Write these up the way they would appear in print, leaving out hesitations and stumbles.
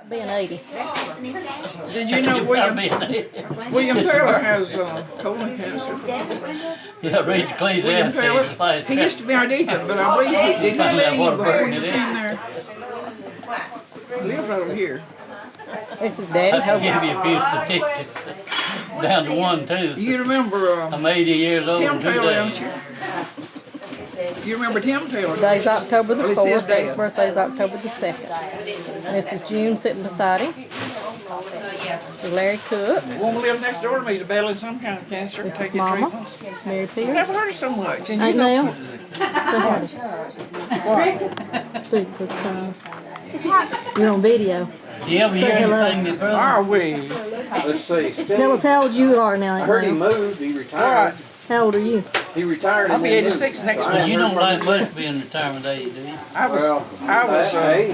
Being 80. Did you know William Taylor has colon cancer? Yeah, read William Taylor, Ecclesiastes. he used to be our deacon, but I believe he did leave before you came there. He lived right over here. This is Daddy. I can give you a few statistics. Down to one, too. You remember I'm 80 years old Tim Taylor, don't today. you? You remember Tim Taylor? Today's October the Well, it's his 4th. Dad's dad. birthday's October the 2nd. And this is June sitting beside him. This is Larry Cook. The woman lives next door to me to battling some kind of cancer. This is Taking Mama. treatments. Mary I've Pierce. never heard so much. And you Ain't know, now. Say howdy. Speak for time. You're on video. Do you ever hear Say hello. anything, my brother? are we? Let's see. Tell us how old you are now. I Ain't heard he now. moved. He retired. How old are you? He retired. I'll and be then 86 moved. next So I month. Well, you haven't don't heard like much being retirement age, do you? I was, Well, like hey, a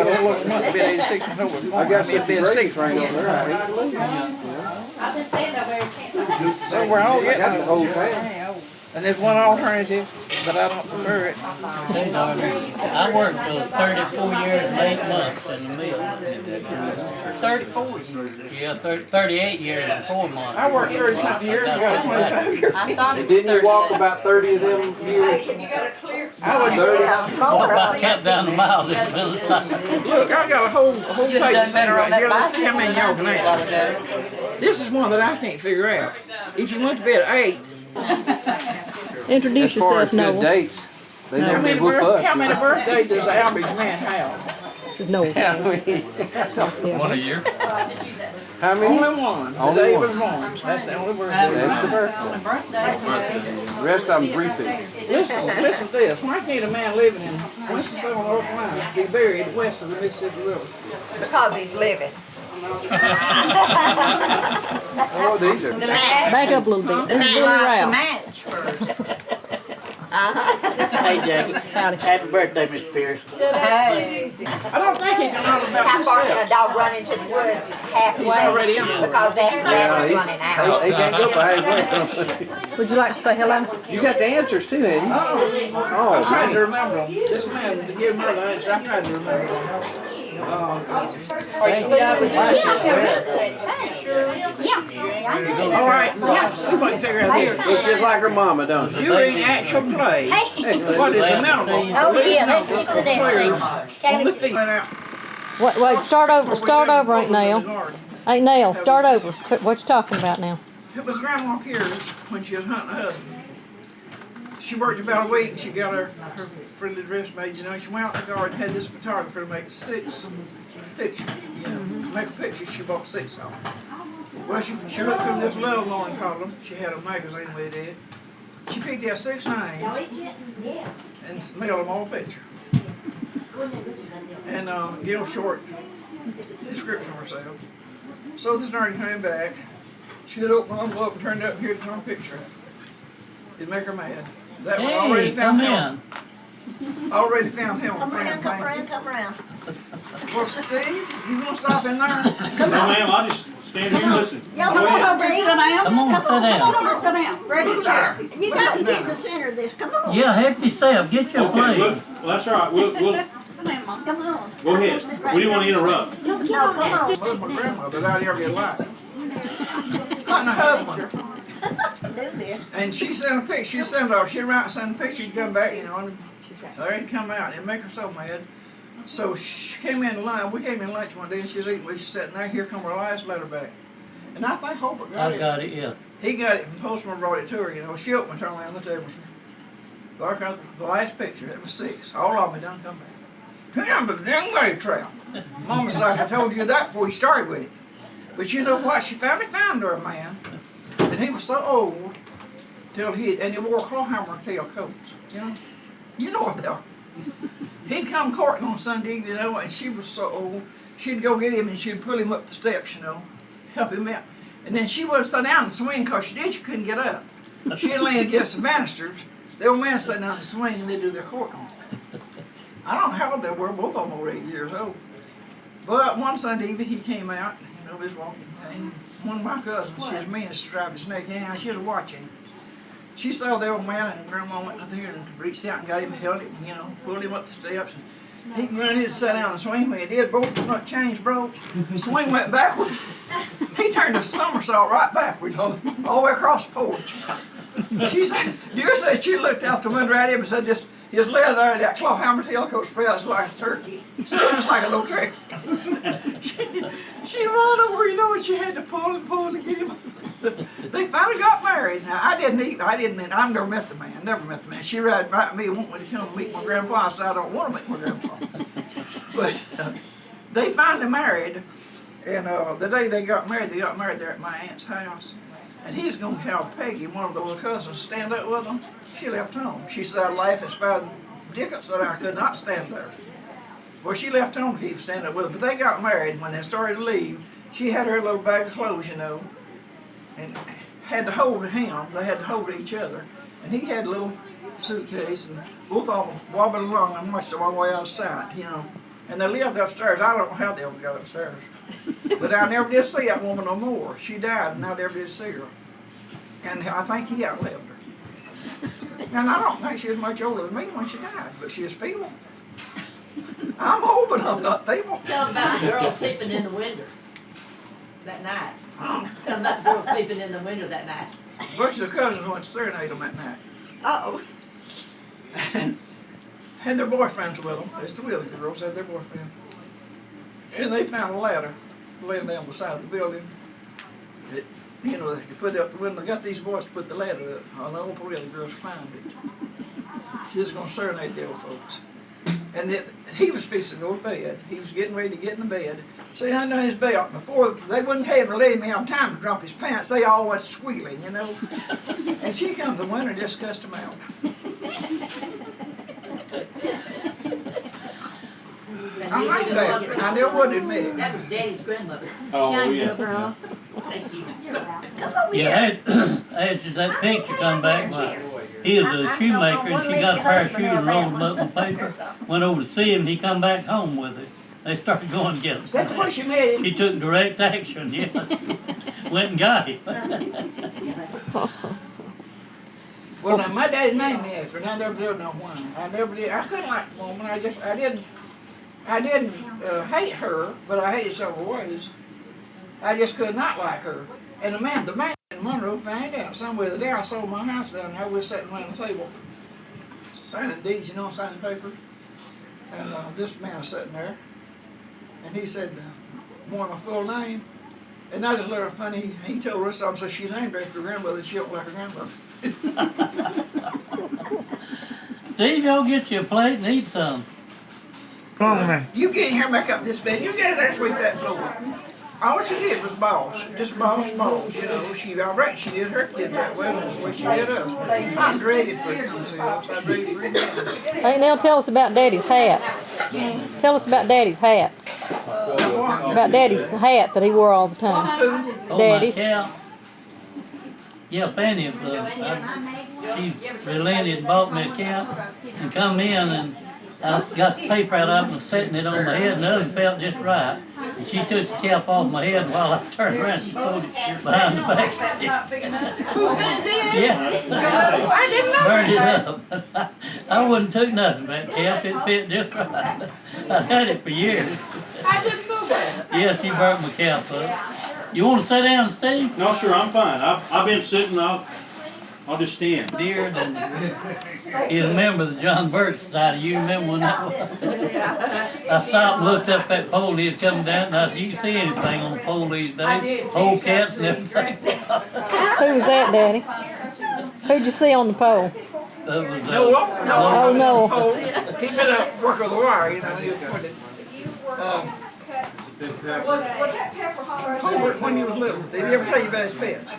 little over a month, I'll be 86 when I was born. I got I'll be some breakage 86 right over there. I hate to leave. So we're all I got the getting whole old. thing. And there's one alternative, but I don't prefer it. Say, darling, I worked 34 years and 8 months in the mill. 34. Yeah, 38 years and 4 months. I worked 30-something years, I got 25 years. I thought it was Didn't you walk about 30 of them years? I was 30? What about cut down the miles in the middle of the side? Look, I got a whole page of things right here. Let's see how many y'all can answer. This is one that I can't figure out. If you went to bed at 8, Introduce As far yourself, as good Noah. dates, they how never many, did whoop us. how many birthdays does the average man have? This is Noah. How One a year. many? Only one. The Only day he one. was born. That's the only birthday. That's the birthday. The rest of them briefing. Listen to this. Why can't a man living in Winston-Salem, North Carolina be buried west of the Mississippi River? Because he's living. Oh, these are. Back up a little bit. This is Billy Ralph. Match first. Hey, Jackie. Howdy. Happy birthday, Mr. Pierce. Hey. I don't think he can run about How two far can a steps. dog run into the woods halfway? He's already in. Because that Yeah, rabbit's running out. he can't go halfway. Would you like to say hello? You got the answers too, didn't you? I'm Oh, trying to man. remember them. This man, to give me the answer, I'm trying to remember them. All right, see if I can figure out this. Looks just like her mama, don't it? During actual play, what is the minimum? Oh, yeah, let's get to that Players thing. on the field. Wait, start over, ain't now. Ain't now, start over. What you talking about now? It was Grandma Pierce when she was hunting a husband. She worked about a week. She got her friendly dress made. You know, she went out in the garden, had this photographer make 6 pictures. You know, to make a picture, she bought 6 of them. Well, she looked through this love loan column. She had a magazine with it. She picked out 6 names and mailed them all a picture. And gave them a short description of herself. So this night came back. She had opened the envelope and turned up here to turn a picture of it. It'd make her mad. That one already Hey, found come him. in. Already found him. Come friend, around, come thank around, you. come around. Well, Steve, you gonna stop in there? No, ma'am, I'll just stand here and listen. Y'all Go come on ahead. over and sit down. Come on, sit down. Sit down. Ready, chair. You got to get in the center of this. Come on. Yeah, help yourself. Get your Okay, plate. well, that's all right. We'll Sit down, Mom. Come on. go ahead. We didn't want to interrupt. No, come on. Well, my grandmother out here get life. Hunting a husband. Do this. And she sent a picture. She sent off. She'd write, send a picture. She'd come back, you know, and there he'd come out. It'd make her so mad. So she came in to lunch. We came in lunch one day, and she was eating. We was sitting there. Here come her last letter back. And I think Hoper got I it. got it, yeah. He got it, and Postman brought it to her. You know, she opened, turned around, looked at it. Dark out the last picture. It was 6. All of them done come back. Damn, but damn great trout. Mama's like, I told you that before you started with it. But you know what? She finally found her a man. And he was so old, and he wore clawhammer tail coats, you know what they are. He'd come courting on Sunday, you know, and she was so old, she'd go get him and she'd pull him up the steps, you know, help him out. And then she wouldn't sit down and swing because she couldn't get up. She'd lean against the banisters. The old man sat down and swing and they'd do their courting. I don't know how old they were, both of them were 8 years old. But one Sunday evening he came out, you know, he was walking, and one of my cousins, she was mean as to drive his neck. Anyhow, she was watching. She saw the old man, and Grandma went up there and reached out and got him, held him, you know, pulled him up the steps. And He run in and sat down and swing. When he did, both the front chains broke. The swing went backwards. He turned a somersault right backwards all the way across the porch. She said, dear said she looked out the window at him and said, his leg there, that claw hammer tail coat spread like a turkey. So it was like a little trick. She ran over, you know, and she had to pull to get him. They finally got married. Now, I've never met the man. She wrote right to me, want me to come meet my grandpa. I said, I don't want to meet my grandpa. But they finally married, and the day they got married there at my aunt's house. And he's going to have Peggy, one of the little cousins, stand up with them. She left home. She said, I'd laugh as bad Dickens said I could not stand there. Well, she left home to keep standing up with them. But they got married, and when they started to leave, she had her little bag of clothes, you know, and had to hold him. They had to hold each other. And he had a little suitcase, and both of them wobbling along and watched them all the way out of sight, you know. And they lived upstairs. I don't know how they ever got upstairs. But I never did see that woman no more. She died, and I never did see her. And I think he outlived her. And I don't think she was much older than me when she died, but she was feeble. I'm old, but I'm not feeble. Tell them about the girls peeping in the window that night. Tell them about the girls peeping in the window that night. A bunch of the cousins went to serenade them that night. Uh-oh. And had their boyfriends with them. It's the Wheeler girls had their boyfriend. And they found a ladder laying down beside the building. It, you know, they could put it up the window. Got these boys to put the ladder up. All the old Wheeler girls climbed it. She's going to serenade the old folks. And then he was fixing to go to bed. He was getting ready to get in the bed. So he undone his belt. Before they wouldn't have let him have time to drop his pants, they all went squealing, you know. And she come to the window and just cussed him out. I like that. I never would admit it. That was Daddy's grandmother. Oh, yeah. Yeah, after that picture come back, he was a shoemaker and she got a pair of shoes and rolled them up in paper. Went over to see him and he come back home with it. They started going together. Is that the way she met him? He took direct action, yeah. Went and got him. Well, now, my daddy named me after, and I never did know why. I never did. I couldn't like the woman. I didn't hate her, but I hated several ways. I just could not like her. And the man in Monroe found out somewhere the day I sold my house down there. We were sitting around the table, signing deeds, you know, signing papers. And this man was sitting there, and he said, "Want my full name?" And I just let her funny. He told her something, so she named her after her grandmother, and she looked like her grandmother. Steve, y'all get you a plate and eat some. Come on, man. You get in here and make up this bed. You get in there and sweep that floor. All she did was boss. Just boss, you know. I reckon she did her kids that way. That's the way she did us. I dreaded for it to come see us. I dreaded for it. Hey, now tell us about Daddy's hat. Tell us about Daddy's hat. About Daddy's hat that he wore all the time. Oh, Daddy's. my cow. Yeah, Fanny, she relented and bought me a cap and come in and I got the paper out of it and setting it on my head and the other felt just right. And she took the cap off my head while I turned around and pulled it behind the back. Yeah. I didn't know Burned it up. I wouldn't took nothing from that cap, it fit just right. I had it for years. I didn't know that. Yeah, she burnt my cap up. You want to sit down, Steve? No, sure, I'm fine. I've been sitting, I'll just stand. Dear, then you remember the John Birch Society. You remember when that was? I stopped and looked up that pole he was coming down, and I said, "You see anything on the pole these days? Pole cats and everything." Who was that, Daddy? Who'd you see on the pole? That was, Oh, no. Oh, he'd been out working with the wire, you know. He was pointed. Hobart, when he was little, did he ever tell you about his pets?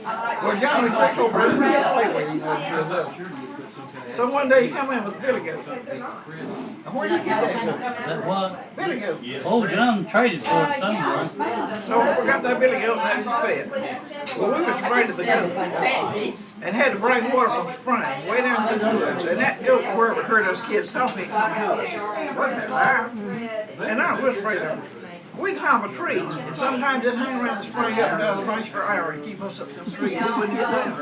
Well, John would walk over and play with him, you know, when he was little. So one day he come in with a billy goat. Now, where did you get that goat? that what? Billy goat. Oh, John traded for it somewhere. So we got that billy goat and that was his pet. Well, we was afraid of the goat and had to bring water from spring way down through the woods. And that goat, wherever heard us kids talking, he come to us. Wasn't that loud? And I was afraid of him. We'd climb a tree, and sometimes just hang around the spring up and down the branch for an hour to keep us up them trees. We wouldn't get down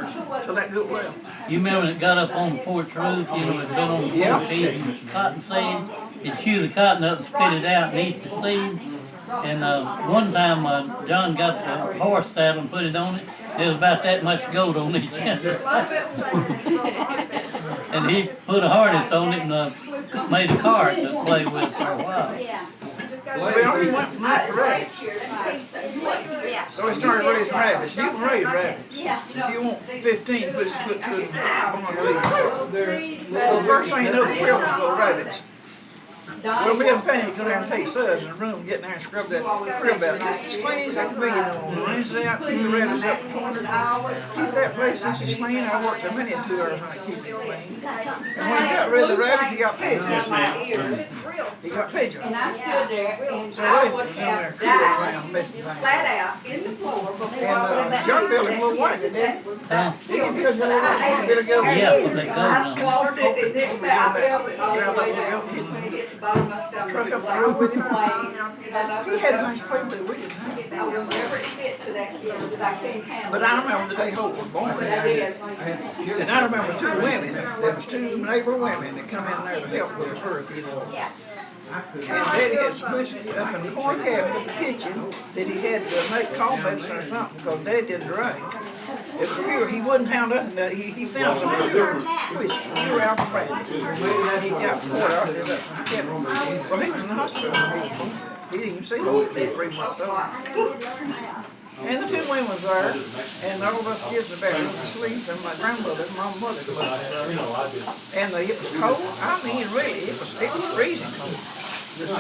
till that goat left. You remember when it got up on the porch roof, you know, it'd been on the porch eating cotton seed? he'd chew the cotton up and spit it out and eat the seeds. And one time John got the horse saddle and put it on it. There was about that much goat on each end. And he put a harness on it and made a cart to play with for a while. Well, he went from that to rabbits. So he started raising rabbits. You can raise rabbits. If you want 15, put his foot to it and leave. So the first thing you know, the quills go rabbits. Well, me and Penny go down and take suds in the room, get in there and scrub that crib out just as clean as I can be, you know, rinse it out, keep the rabbits up in corners, keep that place just as clean. I worked a minute 2 hours on it, keep it clean. And when he got rid of the rabbits, he got pigeons. He got pigeons. And I stood there and So I they would was in there have cooling died around, messing things flat up. out in the floor before I And John built him a little wagon, didn't he? Huh? He can build a little go. Yeah, put that goat I on. swallowed it and it fell out all the way down. It bottom of my stomach. Truck up the road with him. He I had nice people that we didn't have. will never admit to that stuff that I can't handle. But I remember the day Hope was born. But I did. And I remember 2 women, there was 2 neighbor women that come in there to help with her, you know. And Daddy had some whiskey up in the corner cabinet of the kitchen that he had to make cough medicine or something because Dad didn't drink. It was pure, he wouldn't have nothing, he found some pure whiskey, pure apple brandy. He got poured out there, well, he was in the hospital. He didn't even see him, he was 3 months old. And the 2 women was there, and all of us kids in the bedroom asleep, and my grandmother and my mother was there. And it was cold, I mean, really, it was freezing cold. It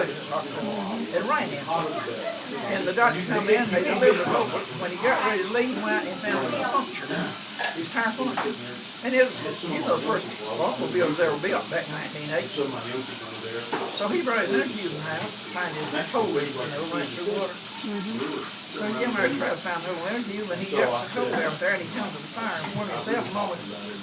rained in. And the doctor come in, they delivered over. When he got ready to leave, he went out and found a puncture. His tire puncture. And it was, you know, the first automobiles ever built back in 1980. So he brought his interview in the house, find his cold, you know, running through water. So he came out and tried to find a little interview, and he got some cold out there, and he comes to the fire and warmed himself.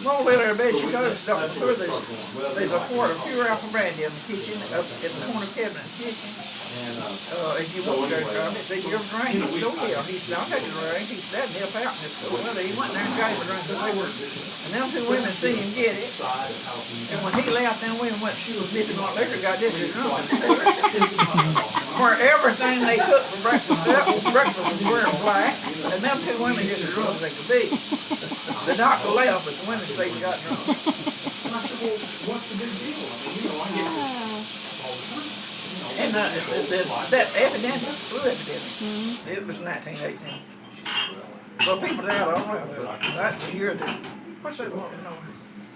Mama lay there in bed, she goes, there's a quart of pure apple brandy in the kitchen, up in the corner cabinet in the kitchen. If you want to go, he said, you ever drink? He said, oh yeah. He said, I'll take a drink. He said, that'd help out in this cold weather. He went there and gave a drink because they were, and them 2 women seen him get it. And when he left, them women went, she was nipping on liquor, got this and drunk. Where everything they cooked for breakfast was wearing black, and them 2 women just as drunk as they could be. The doctor left, but the women stayed and got drunk. And that epidemic, flu epidemic, it was 1918. Well, people died all around. That's the year that, what's that one?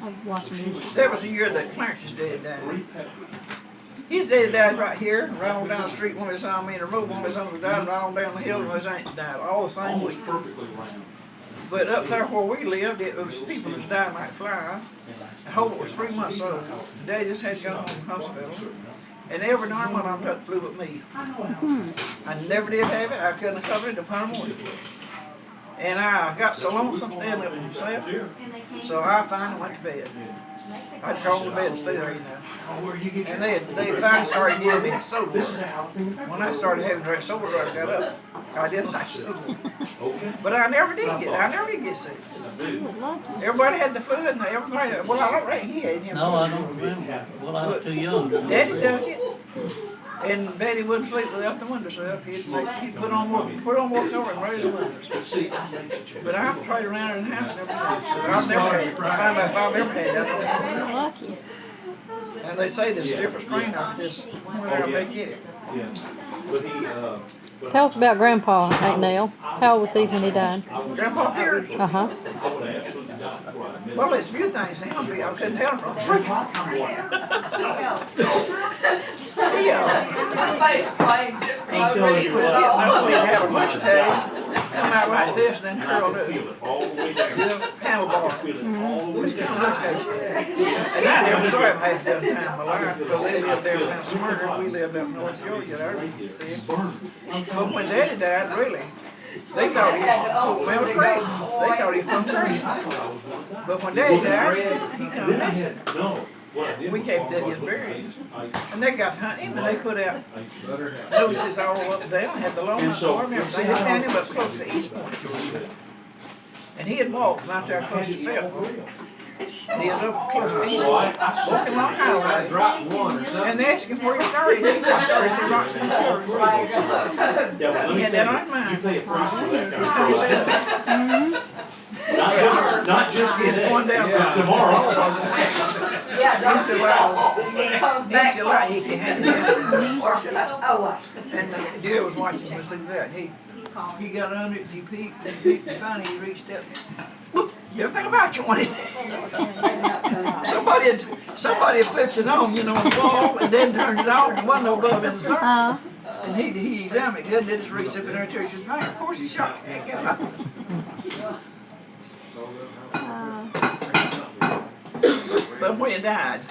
I'm watching this. That was the year that Clarence's dad died. His dad died right here, right on down the street, one of his me in the road, one of his uncles died, right on down the hill, one of his aunts died, all the same week. But up there where we lived, it was people that was dying like flies. Hope was 3 months old. Dad just had to go home to the hospital. And every darn one of them took the flu with me. I never did have it. I couldn't cover it upon morning. And I got so lonesome standing up myself, so I finally went to bed. I crawled to bed and stayed there, you know. And they finally started giving me a soda. When I started having that soda, I got up. I didn't like soda. But I never did get sick. Everybody had the flu, and everybody, well, I don't reckon he had him. No, I don't remember. Well, I was too young. Daddy took it. And Daddy wouldn't sleep without the windows up. He'd put on more cover and raise the windows. But I've tried around in the house and everything. I've never had it. I found out if I've ever had that. Lucky. And they say there's a different strain of this. Where they get it. Tell us about Grandpa, Aunt Nell. How old was he when he died? Grandpa Pierce. Uh-huh. Well, there's a few things him, I couldn't tell him from the preacher. Everybody's playing just He was getting old, he'd have a mustache, come out like this, and then curled up. You know, handlebar. It was kind of mustache. And I never saw him have that time in my life, because they lived there in Smyrna, we lived up in North Georgia, there, you see him. But when Daddy died, really, they thought he was crazy. They thought he was crazy. But when Daddy died, he come missing. We came to his burial, and they got to hunt him, and they put out notices all up and down, had the long arm and everything. They found him up close to East Point, and he had walked out there across the field. And he was up close to Eastwood, walking along highway. And they asked him where he started. He said, I started at Roxton Shore. He had that on his mind. You pay a price for that He's kind coming of up. stuff. Not just He's going down. tomorrow. Yeah, don't you He back feel like he can handle it. or should I, oh, And the deer was watching him see that. He got under it, he peeked, and finally he reached up. Whoop, everything about you wanted. Somebody had flipped it on, on the wall, and then turned it off, and wasn't no bulb in the circle. And he examined it, and then just reached up in there and touched his finger. Of course he shot the heck out of it. But when he died,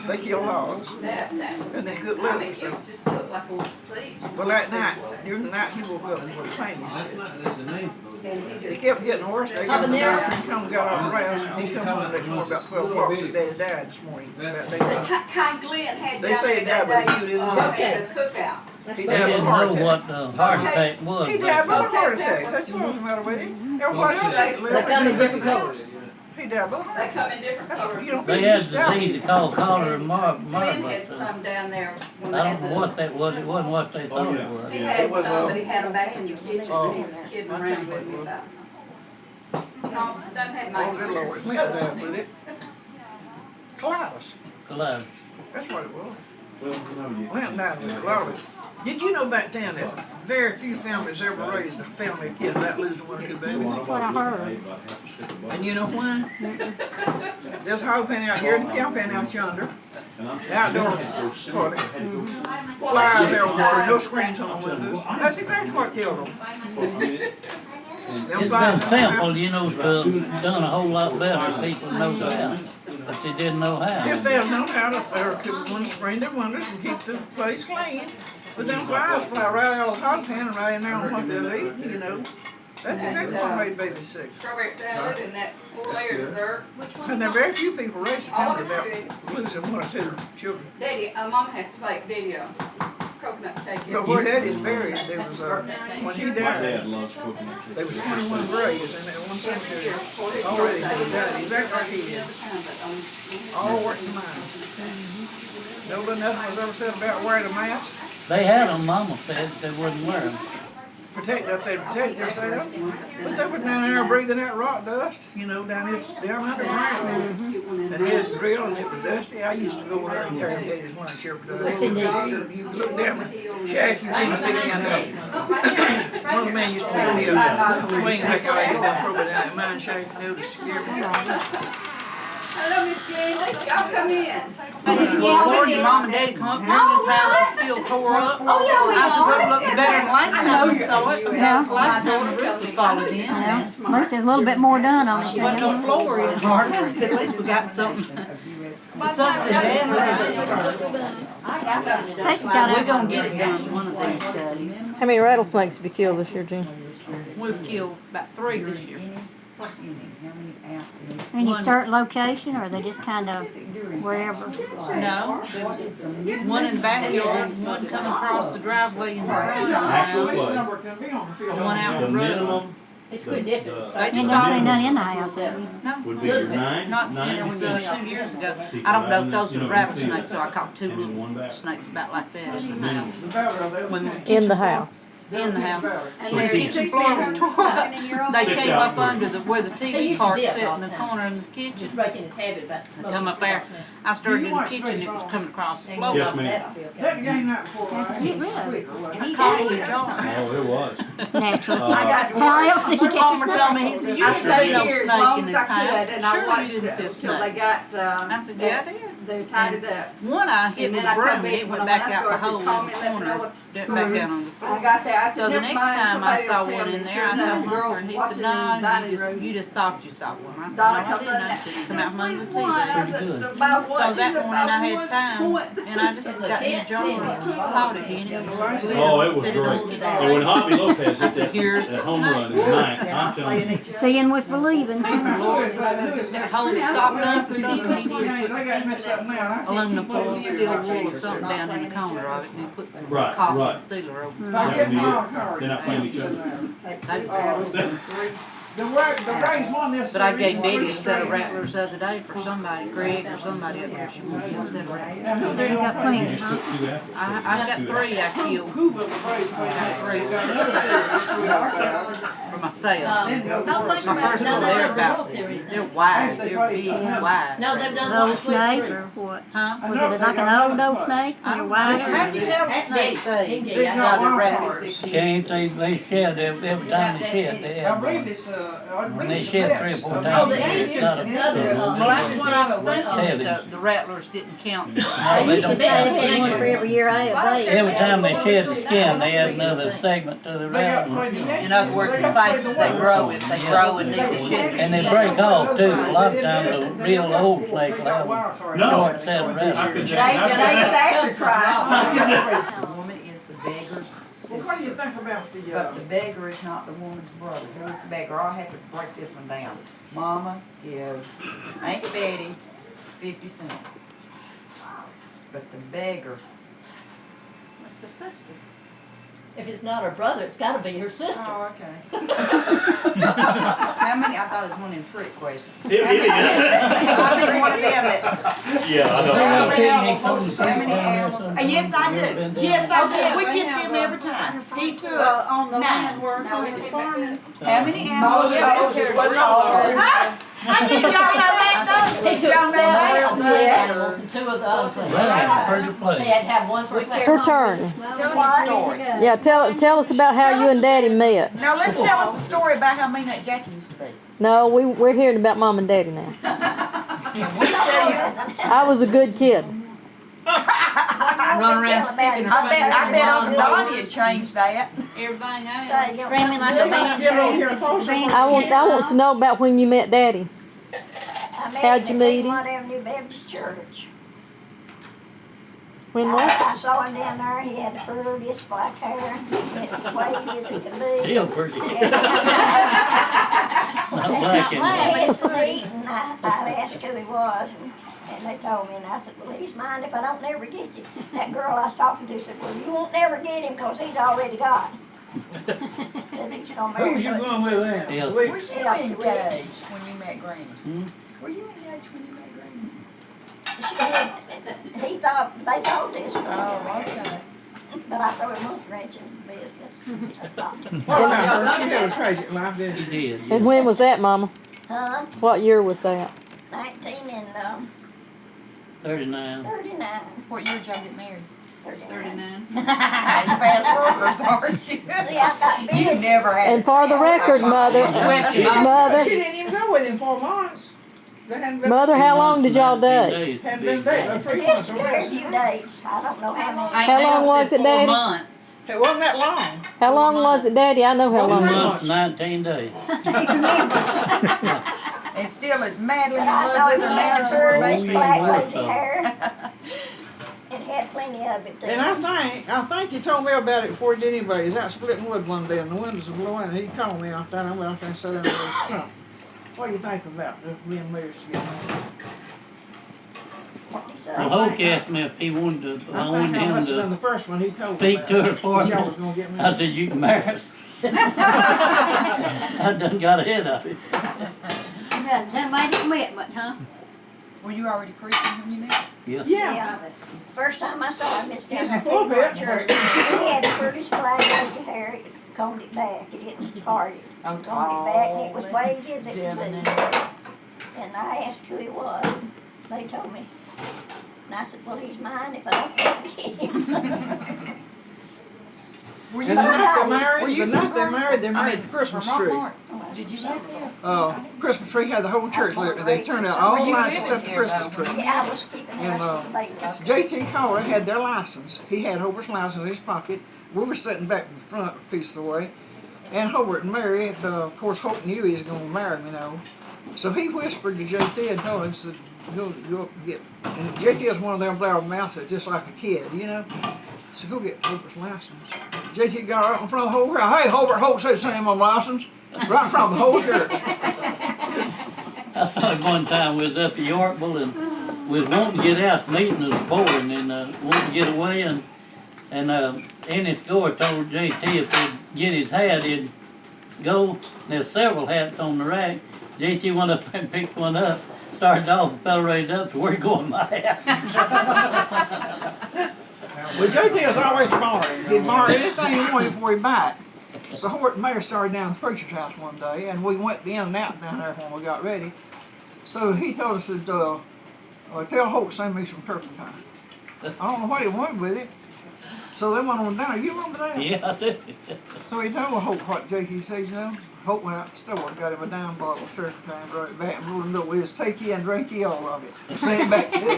they killed hogs, and they cooked I mean, liver. it So, just looked like a little siege. well, that night, during the night, he woke up and was playing his shit. And he It just, kept getting worse. They got he come and got off the rails, and he come home the next morning about 12 o'clock, said Daddy died this morning. About daylight. Kai Glenn had They down say there he that died day, with a cute at a cookout. He They died of a didn't heart know attack. what heart attack was. He died of a heart attack. That's what was the matter with him. Everybody else had They come in different colors. He died of a heart They attack. come in different colors. You don't They be had just a out. disease called cholera and Glenn but had some down there when they I had don't know what that was. It wasn't what they thought it was. He had some, but he had them back in the kitchen, and he was kidding around with me about. No, doesn't have Oh, much. good Lord. He died with it. Colitis. Collide. That's what it was. Well, no, you. Went down with colitis. Did you know back then that very few families ever raised a family of kids without losing one or two babies? That's what I heard. And you know why? There's a hog pen out here and a cow pen out yonder. Outdoor party. Flies everywhere, no screens on the windows. That's exactly what killed them. It's been simple, to done a whole lot better if people know how, but they didn't know how. If they had known how to, they could want to screen their windows and keep the place clean. But them flies fly right out of the hog pen and right in there on what they're eating, That's exactly what made babies sick. Strawberry salad and that 4-layer dessert. And there are very few people raised a family without losing one or two children. Daddy, Mom has to bake Daddy coconut cake. But where Daddy's buried, there was, when he My dad died, loves coconut cake. there was 21 graves in that one cemetery already when he died. Exactly like he did. All working mines. Nobody, nothing was ever said about wearing a mask. They had them, Mama said, they wouldn't wear them. Protect, if they protect themselves. But they were down there breathing that rock dust, down underground. And they had a drill and it was dusty. I used to go over there and carry Daddy's lunch here for the You look down the shaft, you couldn't see down there. One of the men used to make me a swing like I had done throw it down that mine shaft, to scare me. Hello, Miss Candy. Y'all come in. Well, Lord, your mom and daddy come up here and this house is still tore up. I said, well, it looked better than last time we saw it, because last time the roof was falling in. At least there's a little bit more done on it. Wasn't no floor in hardly. I said, at least we got something. Something better. Stacy's got We're out. gonna get it done one of these days. How many rattlesnakes have you killed this year, Gene? We've killed about 3 this year. Any certain location, or are they just kind of wherever? No, there was one in the backyard, one coming across the driveway in the front of the Actual house, play. one out The the road. minimum. It's quit dipping. They You just ain't started- seen none in the house, have you? No, Would a be little your bit, nine- not nine since 2 years ago. I don't know if those are rabbit snakes, so I caught 2 And then one little back. snakes about like that in the minimum. house. When the In kitchen the floor- house. In the house. And The there's kitchen floor was tore up. They 6 came hours up worth. under where the He TV used to part dip sat in all the the time. corner in the He's kitchen. breaking his habit about I come up there, I started in the kitchen, it was coming across the floor. Yes, ma'am. That game night before That's it, really. I caught it in the jar. Oh, it was. Natural. I got to How else did you catch Palmer your told me, snake? he said, you I didn't stayed see no here as snake long in as this I could, house. and I Surely you watched didn't see a it till they snake. got, I said, yeah, I did. they tied it up. One I hit And with then a I come broom, in it when went I back went out the up there, I hole said, call in me the and let me know corner, what- back down on the I floor. got there, I So said, the never next mind, time I somebody saw will tell one me. in there, Sure I enough, told Hunter, girls and he watching said, in no, the dining room. you just thought you saw one. I said, no, Donna I comes didn't. in I that. said, it come out from under the One, I TV. said, about So what? that She said, morning I about had one time, point. and I just got in the jar and caught it in it. Oh, it was Set great. on the And when table. Javi Lopez I hit said, here's that the home run snake. at night, I'm telling you. Seeing was believing. Praise the Lord, that hole stopped up or something, he did They got messed up now. put aluminum foil, steel wool or something down in the corner of it, and he put some Right, cotton right. sealer over the That would top. be it. They're not playing each other. They raised one this. But I gave Betty a set of rattlers the other day for somebody, Greg or somebody up there, she wanted a set of rattlers. You got plenty, huh? I got 3 I killed. Who will the raise? I got 3 for myself. Don't think My about first it. one, No, they're they're about, World Series. they're wide, they're big, wide. No, they've done Old one sweet snake three. or what? Huh? Was it like an old snake? I You're don't know. wider? How do you tell the That's snake deep. thing? Yeah, I Now know. the rattles. Can't they shed every time they shed, they I have believe one. it's, When they shed 3 or 4 times. Oh, the it's Easter's not a- another, Well, that's it's what a- I was thinking, Heavy. that the rattlers didn't count. No, They they used to don't be- count. They had one for every year I have raised. Every time they shed the skin, they add another segment to the rattle. In other words, as fast as they grow, if they grow and need to shed. And they break off too. A lot of times a real old snake will have a No. short set of I rattles. could They, change they that. after Christ. The woman is the beggar's Well, what do you sister, think about the, but the beggar is not the woman's brother. Who is the beggar? I'll have to break this one down. Mama gives Aunt Betty 50 cents. But the beggar, It's a sister. If it's not her brother, it's gotta be her sister. oh, okay. How many, I thought it was one of them trick questions. It How many- is. I've been one of them that, Yeah, I know. how many animals? Yes, I do. Yes, I do. We get them every time. He took On the 9. land where it's farming. How many animals? How did y'all know that though? He took Y'all know 7 that? of the good animals and 2 of the unclean. Well, pretty He place. had to have one for a Your turn. Tell us a story. Yeah, tell us about how you and Daddy met. Now let's tell us a story about how mean that Jackie used to be. No, we're hearing about Mom and Daddy now. I was a good kid. Run around sticking her I bet fingers Uncle in Donnie had changed that. everything else. Screaming like a banshee. I want to know about when you met Daddy. How'd you meet him? Piedmont Avenue Baptist Church. When was it? I saw him down there, he had the prettiest black hair, and wavy as it could be. Still pretty. Not And black anymore. Yes, neat, and I asked who he was, and they told me, and I said, well, he's mine if I don't never get you. That girl I was talking to said, well, you won't never get him, 'cause he's already got him. Said he's gonna marry Who's you such going and with such. then? Yeah. Were you Yeah, she was. engaged when you met Granny? Hmm? Were you engaged when you met Granny? She had, they thought this was Oh, okay. but I threw him a wrench in the business. I stopped him. Well, she had a tragic life, didn't she? He did. And when was that, Mama? Huh? What year was that? 19 and 39. 39. What year did y'all get married? 39. Fast workers, aren't you? See, I got You busy. never had. And for the record, Mother, She Mother, didn't even go with him 4 months. They hadn't been. Mother, how long did y'all 19 date? days. Hadn't been Big dating, day. 3 Just months a or very less. few days. I don't know how many. Aunt How long Nell was said it, 4 Daddy? months. It wasn't that long. How long was it, Daddy? I know how 4 long. months, 19 days. And still as madly in But I love saw with him her had now the as her prettiest Oh, baby. black yeah. wavy hair. And had plenty of it. And I think he told me about it before he did anybody. He was out splitting wood one day and the windows were blowing and he called me out there and I went out there and sat down with a stump. What do you think about being married together? What he said. Well, Hoke asked me if he wanted to, I I wanted think I him must have been to the first one he told me speak about. to her for That y'all was me. gonna get I married. said, you can marry us. I done got ahead of it. That made it commitment, huh? Were you already preaching when you met? Yeah. Yeah. First time I saw him, Miss He's down a there pulpit. at Church. He had the prettiest black wavy hair. He combed it back. He didn't part it. Oh, Combed it back and it was wavy as it could Devin. be. And I asked who he was. They told me. And I said, well, he's mine if I don't get him. Were And you the from, night were they married, you the from night they married, they married the Christmas tree. Did you live here? Christmas tree had the whole church lit. They turned out all the lights except the Christmas tree. Yeah, I was keeping And, house with the babies. J.T. Collar had their license. He had Hobart's license in his pocket. We were sitting back in front a piece of the way. And Hobart and Mary, of course, Hope knew he was going to marry me, So he whispered to J.T. and told him, said, go up and get. And J.T. is one of them blabber mouths that's just like a kid, So go get Hobart's license. J.T. got right in front of the whole crowd. Hey, Hobart, Hope said same on license. Right in front of the whole church. I saw him one time, we was up at Yorkville and we was wanting to get out, the meeting was boring and wanting to get away and Ennis Gore told JT if he'd get his hat, he'd go, there's several hats on the rack. JT went up and picked one up, started off, and fell right up, so where you going, my hat? Well, JT is always borrowing. He'd borrow anything he wanted before he buy it. So Hort and Mayor started down at the preacher's house one day, and we went in and out down there when we got ready. So he told us that, tell Holt to send me some turpentine. I don't know what he wanted with it. So they went on down. You remember that? Yeah, I do. So he told Holt what JT said, you know. Holt went out to the store and got him a dime bottle of turpentine, brought it back and rolled him up with his take ye and drink ye all of it. And sent it back to him.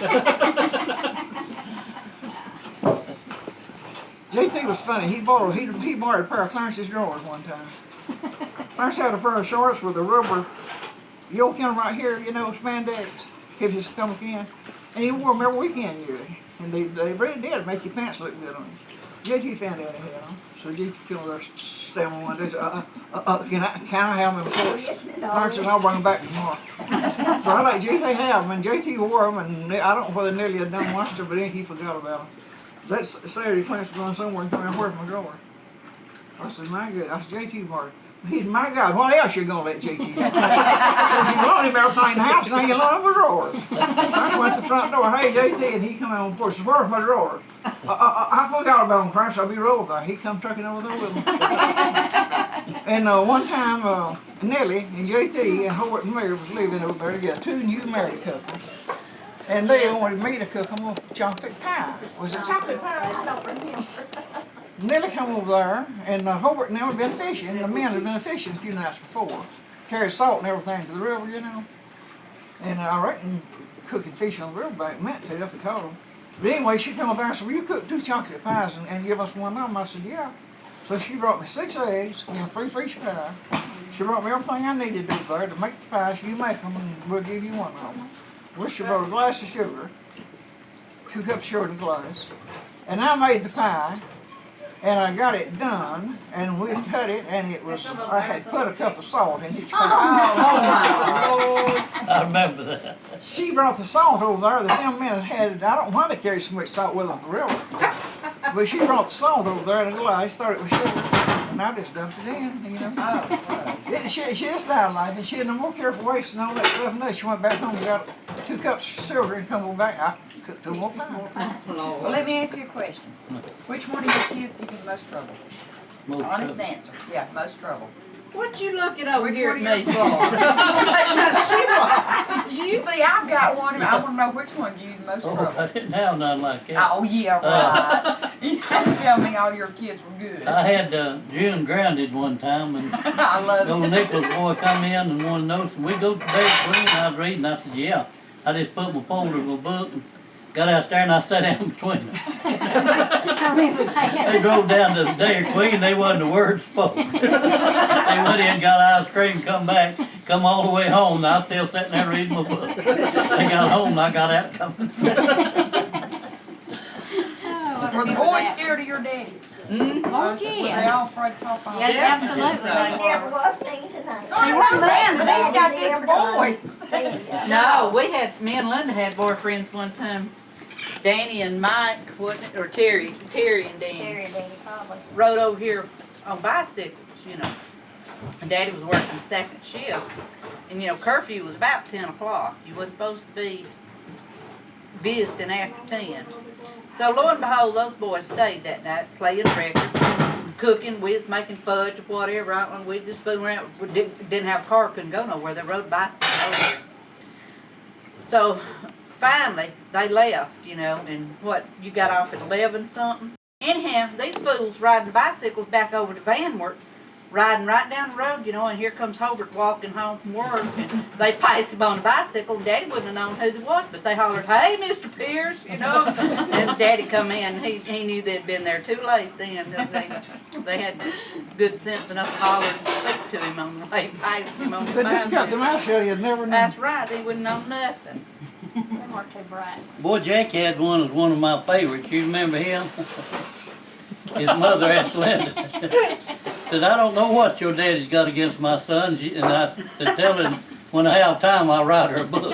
JT was funny. He borrowed a pair of Clarence's drawers one time. Clarence had a pair of shorts with a rubber yoke in them right here, you know, spandex, kept his stomach in. And he wore them every weekend usually. And they really did make your pants look good on you. JT found out he had them. So JT came over there, standing one day, said, can I have them shorts? Clarence said, I'll bring them back tomorrow. So I let JT have them, and JT wore them, and I don't know whether nearly had done once, but then he forgot about them. That Saturday, Clarence was going somewhere and come in, where's my drawer? I said, my God, I said, JT borrowed. He said, my God, what else you gonna let JT have? I said, you loaned him everything in the house, now you loan him the drawers. Clarence went to the front door, hey JT, and he come out on the porch, says, where's my drawers? I forgot about them, Clarence, I'll be rolled there. He come trucking over there with them. And one time, Nellie and JT and Hort and Mary was living over there together, two new married couples. And they wanted me to cook them a chocolate pie. Was it chocolate pie? I don't remember. Nellie come over there, and Hobart and them had been fishing. The men had been fishing a few nights before. Carried salt and everything to the river, you know. And I reckon cooking fish on the river bank meant to if they caught them. But anyway, she come over there and said, will you cook 2 chocolate pies and give us one of them? I said, yeah. So she brought me 6 eggs and 3 fish pie. She brought me everything I needed to do there to make the pies. You make them and we'll give you one of them. Well, she brought a glass of sugar, 2 cups of sugar in a glass. And I made the pie. And I got it done, and we cut it, and it was, I had put a cup of salt in each pie. Oh my Lord. I remember that. She brought the salt over there, the young men had, I don't know why they carried so much salt with them, really. But she brought the salt over there in a glass, thought it was sugar, and I just dumped it in, you know. She just died like it. She had no more careful wasting all that stuff, and then she went back home and got 2 cups of sugar and come on back. I cooked 2 more pies. Well, let me ask you a question. Which one of your kids give you the most trouble? Most Honest trouble. answer. Yeah, most trouble. What you looking over Which here one at of me your for? You see, I've got one, and I want to know which one gives you the most Oh, trouble. I didn't have none like that. Oh, yeah, right. You can't tell me all your kids were good. I had June grounded one time, and I love old it. Nichols boy come in and wanted to know, so we go to Dairy Queen, I was reading, I said, yeah. I just put my folder in my book and got out there and I sat down between them. They drove down to the Dairy Queen, they wasn't a word spoken. They went in, got ice cream, come back, come all the way home, and I was still sitting there reading my book. They got home and I got out coming. Were the boys scared of your daddy? Oh, Were they yeah. all afraid of Papaw? Yeah, absolutely. He never was mean tonight. I know that, but he's got this voice. No, me and Linda had boyfriends one time. Danny and Mike, or Terry and Danny, Terry and Danny probably. rode over here on bicycles, you know. And Daddy was working second shift. And, you know, curfew was about 10 o'clock. You wasn't supposed to be visiting after 10. So lo and behold, those boys stayed that night playing records, cooking, we was making fudge or whatever, right? When we just fooling around, we didn't have a car, couldn't go nowhere, they rode bicycles over here. So finally, they left, you know, and you got off at 11 something? Anyhow, these fools riding bicycles back over to Vanwart, riding right down the road, you know, and here comes Hobart walking home from work, and they passed him on a bicycle, and Daddy wouldn't have known who they was, but they hollered, hey, Mr. Pierce, you know, and Daddy come in, he knew they'd been there too late then. They had good sense enough to holler and speak to him on the way past him on the But this got bicycle. the mouth shut, you'd never know. That's right, he wouldn't know nothing. They weren't too bright. Boy, Jack had one that was one of my favorites. You remember him? His mother asked Linda, said, I don't know what your daddy's got against my son. And I said, tell him when I have time, I'll write her a book.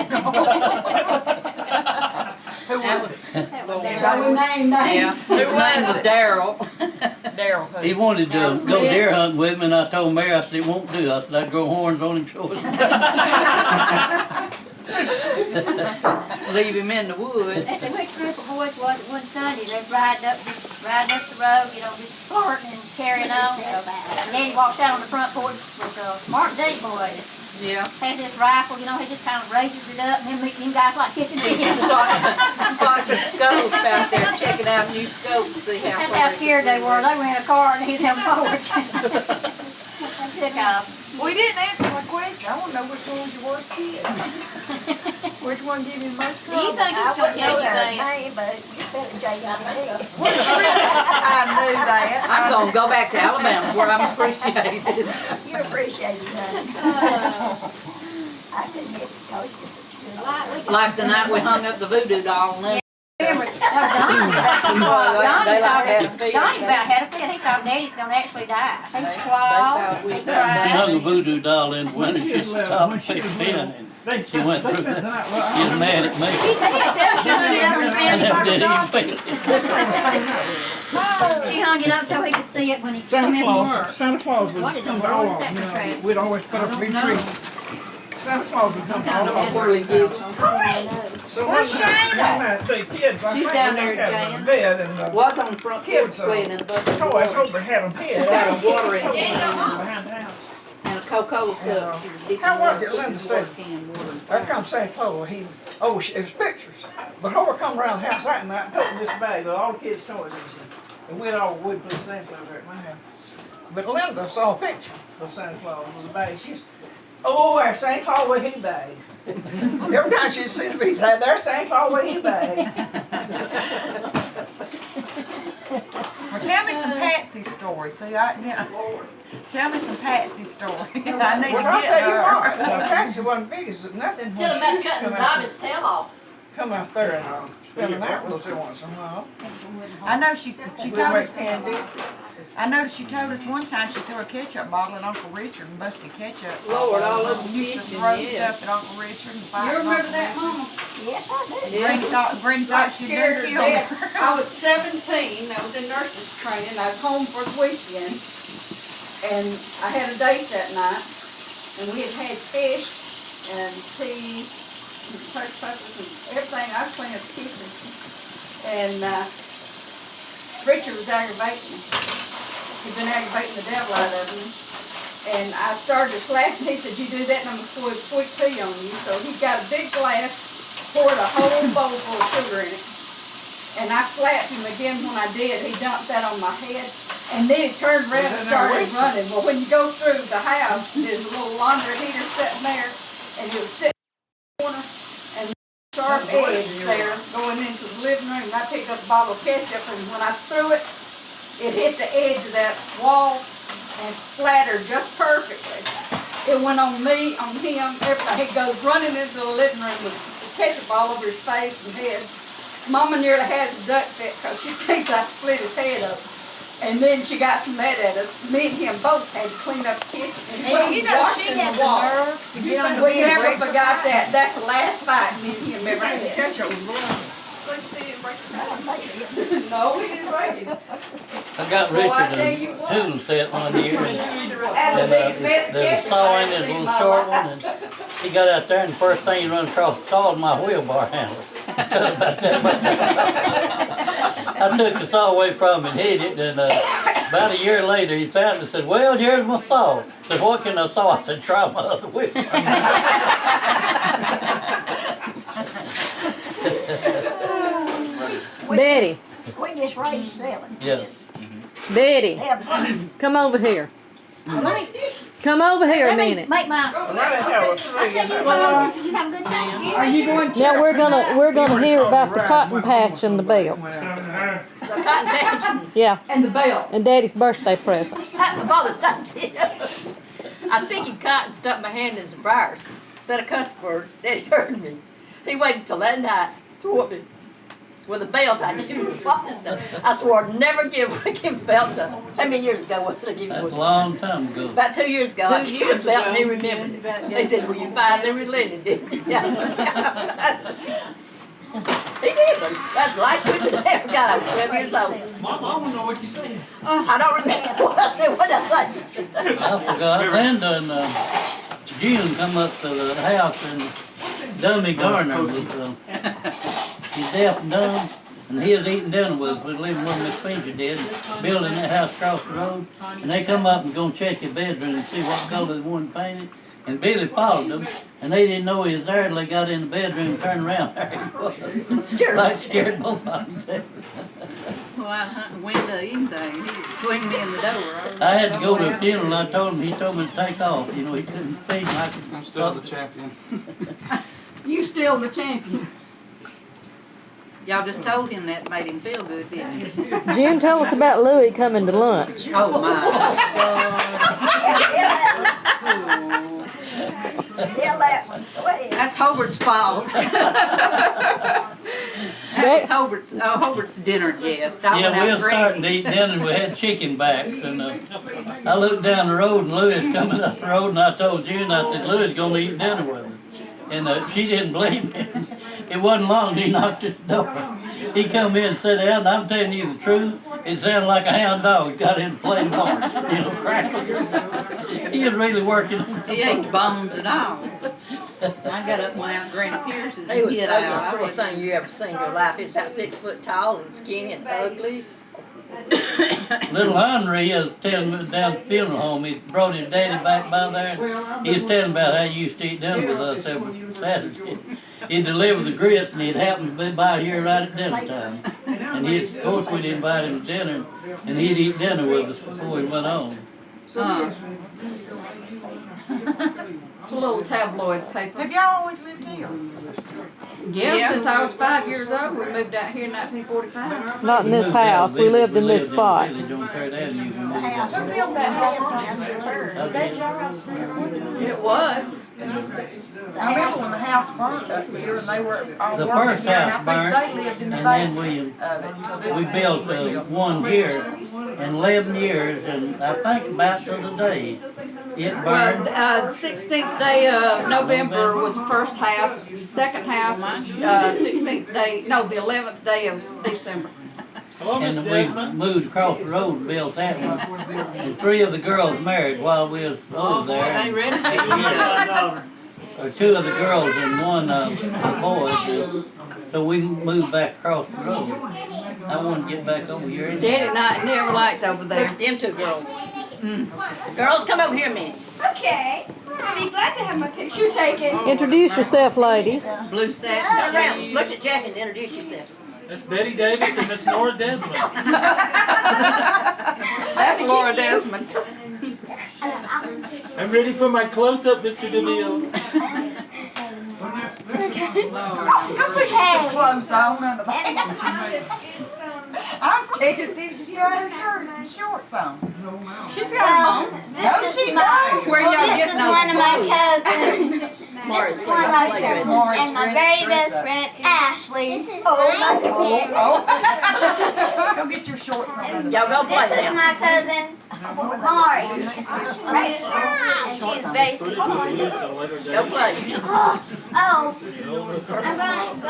Who was it? That was Shall we name names? Yeah, his name was Daryl. let Daryl hoop. He wanted to go deer hunting with me, and I told Mary, I said, it won't do. I said, I'd grow horns on him short. Leave him in the woods. They said, which group of boys was it one Sunday? They riding up the road, you know, just flirting and carrying on. And then he walks out on the front porch with Martin D. boy. Yeah. Had this rifle, you know, he just kind of raises it up, and them guys like kicking He it. spotted scopes out there, checking out new scopes, see how That's far how they scared they could were. see. They were in a car, and he's on forward. They took off. We didn't answer my question. I want to know which one was your worst kid. Which one gave you the most Do you trouble? think it's gonna take you, but you spell it J-I-D. I knew that. I'm gonna go back to Alabama where I'm appreciated. You appreciate it, honey. I couldn't get it because you're such a good. Like the night we hung up the voodoo doll and then. Donnie They like had a fit. Donnie about had a fit. He thought Daddy's gonna actually die. He squalled, he She cried. hung a voodoo doll in the window, she stopped and picked a pin, and she went through that. She was mad at me. She I never did even feel it. She hung it up so he could see it when he came in from work. Santa Claus would What in the come to world all is of them, that you know. for? We'd always put up a big tree. Santa Claus would come to all of them. So Where's one night, Shayna? the kids, I She's think down we there, had them in Jan. bed, and Was on the front porch Kids, playing in the bucket of toys water. over had them hid. She got a watering Toys can. behind the house. And a Coca-Cola cup. She was dipping How was water it, Linda in the said? water can, watering There plants. comes Santa Claus, it was pictures. But Howard come around the house that night and took this bag with all the kids' toys in it. And we'd all would put Santa Claus there at my house. But Linda saw a picture of Santa Claus with the bag. She's, oh, there's Santa Claus with his bag. Every time she'd see the picture, there's Santa Claus with his bag. Well, tell me some Patsy stories. See, tell me some Patsy story. I need to Well, I'll get tell you her. what, the taxi wasn't big as nothing. when Tell she him about used to cutting come out- Robin's tail off. Come out there and spend an hour with us every once in a while. I know she We'd told us. make candy. I noticed she told us one time she threw a ketchup bottle at Uncle Richard and busted ketchup. Lord, all over the Used to kitchen, throw yeah. stuff at Uncle Richard and fight. You remember that, Mama? Yes, I do. Brenda thought she'd never Scared her kill death. her. I was 17, I was in nurse's training, I was home for the weekend. And I had a date that night, and we had fish and tea, and peppers and everything. I was cleaning up the kitchen. And Richard was aggravating me. He'd been aggravating the devil out of me. And I started to slap him. He said, you do that and I'm going to pour sweet tea on you. So he got a big glass, poured a whole bowl full of sugar in it. And I slapped him again when I did. He dumped that on my head. And then he turned around and started running. Well, when you go through the house, there's a little laundry heater sitting there. And it was sitting in the corner. And sharp edge there going into the living room. And I picked up a bottle of ketchup, and when I threw it, it hit the edge of that wall and splattered just perfectly. It went on me, on him, everything. He goes running into the living room with the ketchup all over his face and head. Mama nearly has a duck fit because she thinks I split his head up. And then she got so mad at us. Me and him both had to clean up the kitchen. And you know she had the nerve to get on the We bed and never break the forgot fight. that. That's the last fight me and him ever had. Ketchup was blowing. No, we didn't break it. I got Well, I tell Richard you a what. tool set one year, and And the biggest mess there's a ketchup saw I in ever it, a seen in little my short life. one, and he got out there, and the first thing he run across the saw was my wheelbar handle. Fell about that much. I took the saw away from him and hid it, and about a year later he found it and said, well, here's my saw. I said, what can I saw? I said, try my other wheelbar. Betty, We just raised 7. Yeah. Betty, 7. come over here. Come over here a minute. Make my. And I didn't have a tree in there. You have a good time? Are you going to? Now we're gonna hear about the cotton patch and the belt. The cotton patch Yeah, and the bell. and Daddy's birthday present. My father's done too. I was picking cotton, stuck my hand in some briars. Said a cuss word. Daddy heard me. He waited till that night to whoop me. With a belt, I give him father's stuff. I swore I'd never give a belt to. How many years ago was it I gave That's a him? long time ago. About 2 years ago, I gave him a belt and he remembered it. They said, well, you finally relented, didn't you? He did, but that's the last week that I ever got. I was 12 years old. My mom will know what you said. I don't remember what I said. What did I say? I forgot. Linda and June come up to the house and Dummy Garner was, he's deaf and dumb, and he was eating dinner with us. We living where Miss Fincher did, building that house across the road. And they come up and gonna check your bedroom and see what color they wanted painted. And Billy followed them, and they didn't know he was there till they got in the bedroom and turned around. There he was. Like scared both of them. Well, I hunt the window, anything. He swing me in the door. I had to go to a funeral, and I told him, he told me to take off. You know, he couldn't speak. And I could, I'm still the champion. You still the champion. Y'all just told him that made him feel good, didn't you? Jim, tell us about Louie coming to lunch. Oh, my. Tell that one. Go ahead. That's Hobart's fault. That was Hobart's dinner guest. I went yeah, we out were starting to eat Granny's. dinner, and we had chicken backs. And I looked down the road, and Louis coming up the road, and I told June, I said, Louis going to eat dinner with us. And she didn't believe me. It wasn't long, he knocked at the door. He come in and sat down, and I'm telling you the truth, it sounded like a hound dog got in a plate of orange, crackers. He was really working on it. He ate the bones and all. I got up and went out Granny Pierce's He and was the hid ugliest out. poor thing you ever seen in your life. He was about 6 foot tall and skinny and ugly. Little Henry is telling me down at the funeral home, he brought his daddy back by there. He was telling about how he used to eat dinner with us every Saturday. He'd deliver the grits, and he'd happen to be by here right at dinner time. And of course, we'd invite him to dinner, and he'd eat dinner with us before he went home. It's a little tabloid paper. Have y'all always lived here? Yeah, since I was 5 years old, we moved out here in 1945. Not in this house. We lived in this spot. Who built that house? Was that y'all's? It was. I remember when the house burned up here and they were all The working first here, and house I think burned, they lived in the and then basement of it. So this we one built was rebuilt. one here in 11 years, and I think about to the day it burned. Well, 16th day of November was the first house. Second house was 16th day, no, the 11th day of December. Hello, Miss And we Desmond. moved across the road and built that one. And 3 of the girls married while we was over They there. ready for you. My daughter. Or 2 of the girls and 1 boy. So we moved back across the road. I want to get back over here. Daddy and I never liked over Look there. at them 2 girls. Girls, come over here a minute. Okay. I'll be glad to have my picture taken. Introduce yourself, ladies. Blue Turn satin around. shoes. Look at Jack and introduce yourself. Miss Betty Davis and Miss Nora Desmond. That's Laura Desmond. I'm ready for my close-up, Mr. DeVille. Come put you some clothes on under that. I was checking to see if she still had her shirt and shorts on. She's got them on. No, she don't. Where y'all This getting is one of my Morris, cousins. This is one of my cousins and my very best friend, Ashley. This is Go get your shorts on under Y'all go play This is now. my cousin, Mari. Right here. And she's very sweet. Go play. Oh, I'm going to go.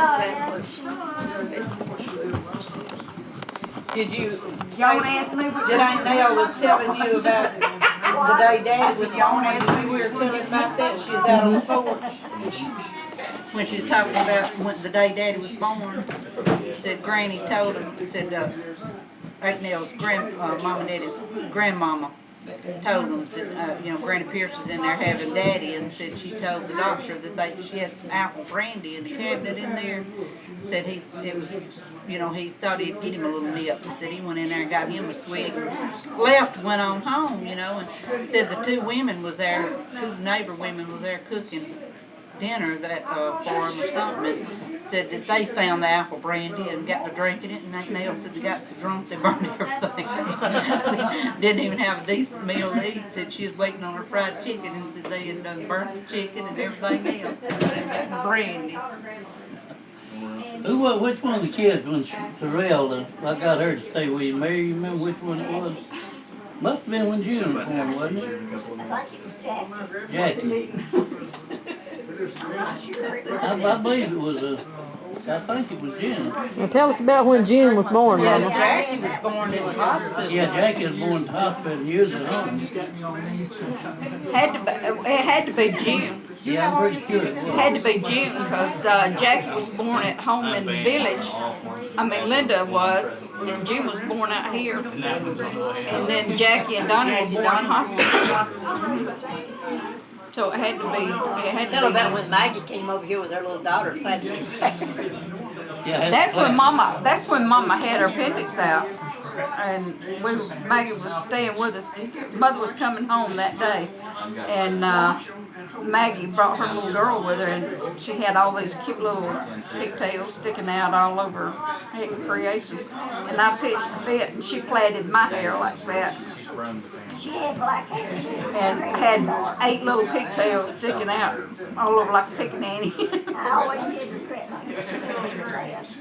Did you, Y'all wanna ask me what? did I know I was telling you about the day Daddy was born? And we were telling about that. She was out on the porch. When she was talking about the day Daddy was born, said Granny told him, said, right now, Mom and Daddy's grandmama told them, said, Granny Pierce was in there having Daddy, and said she told the doctor that she had some apple brandy in the cabinet in there. Said he thought he'd get him a little nip. He said he went in there and got him a swig, left, went on home, and said the 2 women was there, 2 neighbor women was there cooking dinner that for him or something, and said that they found the apple brandy and got to drinking it, and Nell said they got so drunk they burned everything. Didn't even have a decent meal to eat. Said she was waiting on her fried chicken, and said they had done burnt the chicken and everything else. Said they got the brandy. Which one of the kids when Sorrel, I got her to stay with you, Mary, you remember which one it was? Must have been when June was born, wasn't it? I thought she was Jack. Jackie. I believe it was I think it was June. Now tell us about when June was born, Yes, Mama. Jackie was born in the hospital. Yeah, Jackie was born in the hospital years at home. It had to be June. Yeah, I'm pretty sure it was. Had to be June because Jackie was born at home in the village. I mean, Linda was, and June was born out here. And then Jackie and Donnie were born in hospital. So it had to be, it had to Tell be. about when Maggie came over here with her little daughter. Yeah, That's when Mama had her appendix out. And Maggie was staying with us. Mother was coming home that day. And Maggie brought her little girl with her, and she had all these cute little pigtails sticking out all over her creation. And I pitched a fit, and she plaited my hair like that. She had black hair too. And had 8 little pigtails sticking out all over like a pickaninny. I always did regret not getting her dress.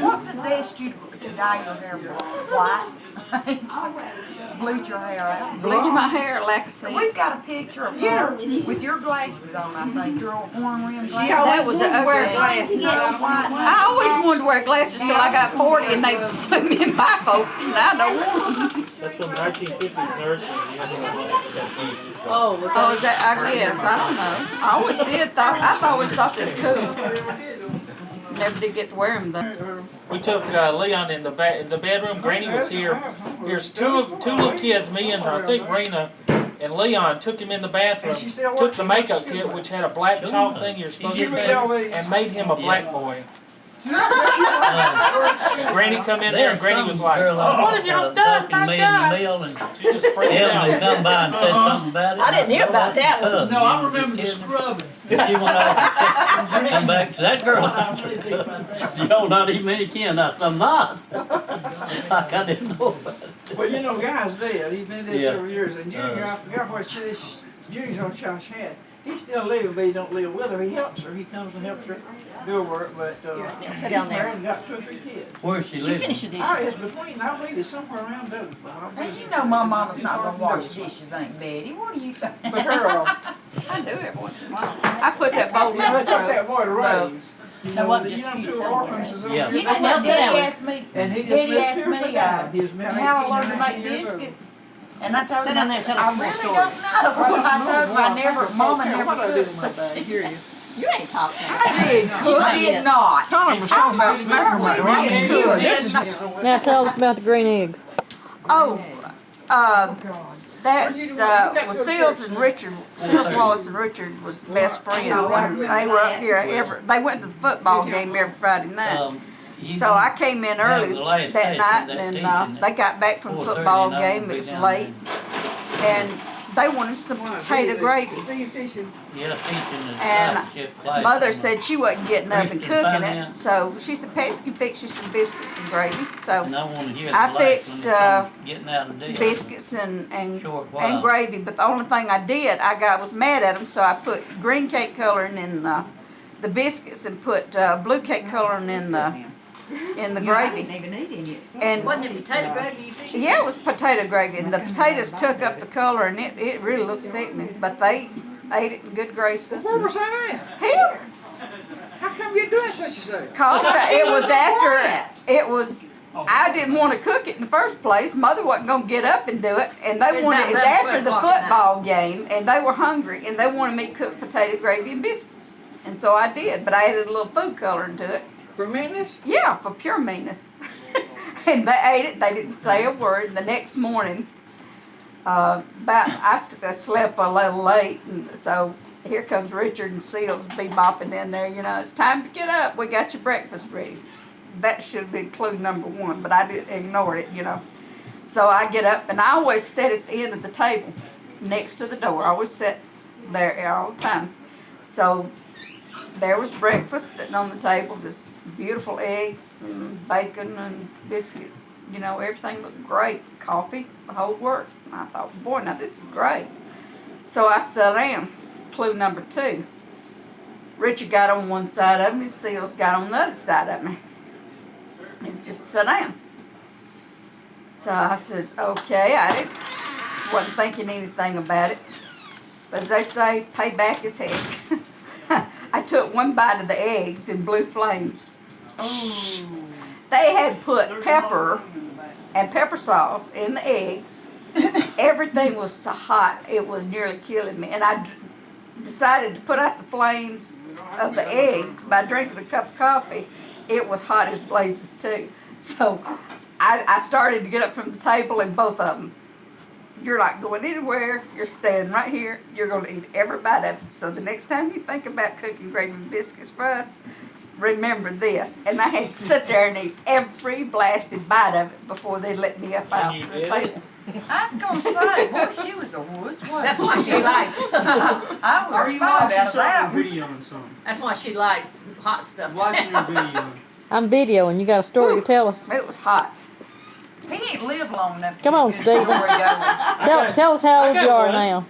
What possessed you to dye your hair white? Bleach your hair out? Bleach my hair like a sense. We've got a picture of her with your glasses on, I think, your horn rim glasses. That was an ugly glasses. I always wanted to wear glasses till I got 40 and they put me in bifocals and I don't want them. That's some 1950s nurse. Oh, is that, I guess, I don't know. I always did I always thought this cool. Never did get to wear them though. We took Leon in the bedroom. Granny was here. Here's two little kids. Me and I think Rena and Leon took him in the bathroom. Took the makeup kit, which had a black chalk thing you're supposed to do, and made him a black boy. Granny come in there and Granny was like, "What have y'all done, my God?" She just freaked out. Come by and said something about it. I didn't hear about that one. No, I remember the scrubbing. She went out and come back and said, that girl's not your cousin. Y'all not even any kin. I said, I'm not. Like I didn't know about it. Well, you know, Guy's dead. He's been dead Yeah. several years. And Junior, I forgot what Junior's on Josh had. He still lives, but he don't live with her. He helps her. He comes and helps her do work, but Sit down there. and got 2 or 3 kids. Where's she Did you living? finish your dishes? Oh, it's between, I believe it's somewhere around Douglasville. And you know my mama's not gonna wash dishes, Aunt Betty. What do you think? But her, I do it once in a while. I put that bowl in yeah, the they took that stove. boy to raise. You Now know, what, the just a young few 2 celebrations? orphans is Yeah. over You here. know Right now, what sit Betty down. asked me? And he just Betty missed asked here me for God. He was about how I 18 or learned to 19 make years old. biscuits. And I told Sit her, down there and tell us I some more really stories. don't know. Well, I told her I never, Mama never What I did cooked with my such bag. things. You ain't talking. I did, you did not. Tom was talking about macrame, right? You This is Now tell us about the green eggs. Oh, that's, well, Seals and Richard, Seals Wallace and Richard was best friends. And they were up here they went to the football game every Friday night. So I came in early that night and they got back from the football game, it was late. And they wanted some potato gravy. Steve teaching. Yeah, teaching the And discipleship class. Mother said she wasn't getting up and Christian cooking it, finance. so she said, Patsy can fix you some biscuits and gravy. So And I want to hear the I last fixed, one that's on getting out of debt. biscuits and Short while. and gravy, but the only thing I did, I was mad at them, so I put green cake coloring in the biscuits and put blue cake coloring in the gravy. didn't even eat any. And Wasn't it potato gravy you fixed? yeah, it was potato gravy, and the potatoes took up the color, and it really looked sickening, but they ate it in good graces. Where was that at? Here, How come you're doing such a thing? cause it was after, it was, I didn't want to cook it in the first place. Mother wasn't gonna get up and do it, and they It's wanted, about it was 11 after the o'clock at football game, and they were hungry, and they wanted me to cook potato gravy and biscuits. And so I did, but I added a little food coloring to it. For meanness? Yeah, for pure meanness. And they ate it, they didn't say a word. And the next morning, I slept a little late, and so here comes Richard and Seals bebopping in there, you know, it's time to get up, we got your breakfast ready. That should have been clue number 1, but I didn't ignore it, you know. So I get up, and I always sit at the end of the table, next to the door. I always sit there all the time. So there was breakfast sitting on the table, just beautiful eggs and bacon and biscuits, you know, everything looked great. Coffee, the whole works. And I thought, boy, now this is great. So I sat down. Clue number 2. Richard got on one side of me, Seals got on the other side of me. And just sat down. So I said, okay, wasn't thinking anything about it. But as they say, payback is heck. I took one bite of the eggs in blue flames. They had put pepper and pepper sauce in the eggs. Everything was so hot, it was nearly killing me. And I decided to put out the flames of the eggs by drinking a cup of coffee. It was hot as blazes too. So I started to get up from the table, and both of them, you're not going anywhere, you're staying right here, you're going to eat every bite of it. So the next time you think about cooking gravy and biscuits for us, remember this. And I had to sit there and eat every blasted bite of it before they let me up out you the did table. I was gonna say, boy, she was a wuss, wasn't That's why she likes. I Are was you found watching out of that something one. video on something? That's why she likes hot stuff. Watching your video. I'm videoing. You got a story to tell us? It was hot. He ain't lived long enough to Come get on, a good Stephen. story going. Tell us how I old got you are one. now.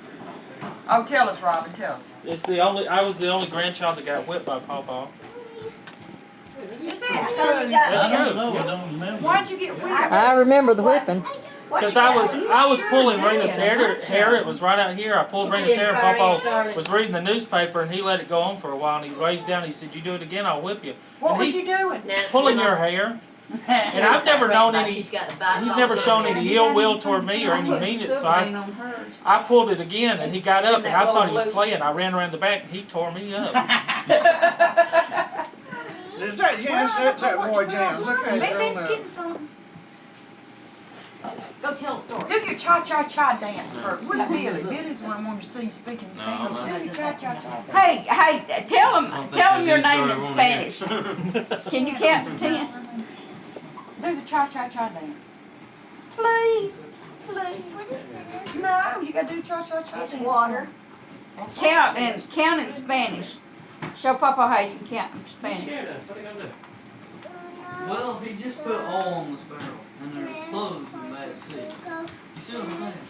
Oh, tell us, Robin, tell us. I was the only grandchild that got whipped by Papaw. Is How that come true? you got That's I don't true. know, I don't remember. Why'd you get whipped? I remember the whipping. Because I was pulling Rena's hair. It was right out here. I pulled Rena's hair, and Papaw was reading the newspaper, and he let it go on for a while. And he raised down. He said, "You do it again, I'll whip you." What And was he's you doing? pulling your hair. And I've never known any. He's never shown any ill will toward me or any meanness. So I pulled it again, and he got up, and I thought he was playing. I ran around the back, and he tore me up. Is that Janice? That's that boy Janice. Look how he's grown Maybe it's up. getting something. Go tell a story. Do your cha-cha-cha dance first. Where's Billy? Billy's one I wanted to see you speaking Spanish. Do your cha-cha-cha dance. Hey, tell them your name in Spanish. Can you count to 10? Do the cha-cha-cha dance. Please. Please. No, you gotta do cha-cha-cha It's dance. water. Count in Spanish. Show Papa how you can count in Spanish. Well, he just put oil on the barrel, and there's clothes in the back seat. You see what I'm saying?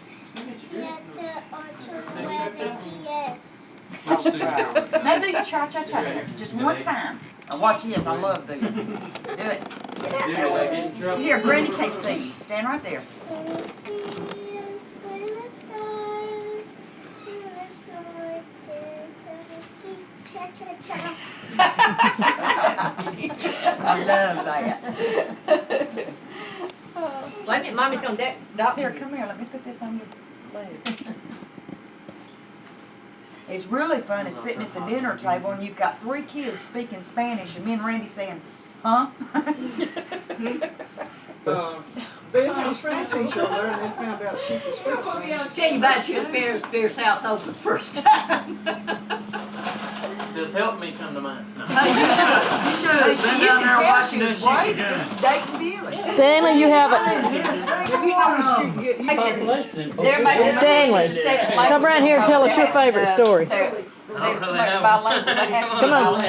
Now do your cha-cha-cha dance just one time. Now watch this, I love this. Do it. Here, Granny can't see you. Stand right there. I love that. Wait a minute, Mommy's gonna Here, come here, let me put this on your leg. It's really funny sitting at the dinner table and you've got 3 kids speaking Spanish and me and Randy saying, huh? They had a Spanish teacher over there, and they found out she could speak Spanish. tell you about you at Spears' house over the first time. Just help me come to mind. No. You should have been You down can there tell watching she his was wife just dating Billy. Stanley, you have a Stanley. Come around here and tell us your favorite story. Come on. I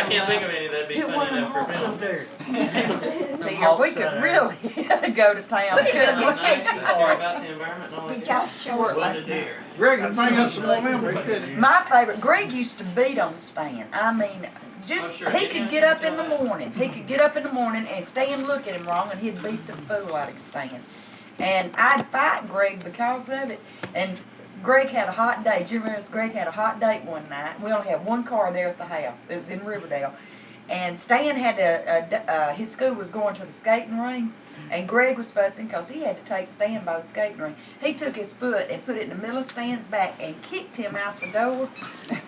can't think of any that'd be funny enough for me. Here, we could really go to town, couldn't we? About the environment and all Did that. y'all show Work her? last Deer. Greg can bring up some more memories, couldn't he? My favorite, Greg used to beat on Stan. I mean, just, sure. he could get up in the morning. He could get up in the morning and Stan look at him wrong and he'd beat the fool out of Stan. And I'd fight Greg because of it. And Greg had a hot day. Do you remember this? Greg had a hot date one night. We only had one car there at the house. It was in Riverdale. And Stan had his school was going to the skating ring. And Greg was fussing because he had to take Stan by the skating ring. He took his foot and put it in the middle of Stan's back and kicked him out the door.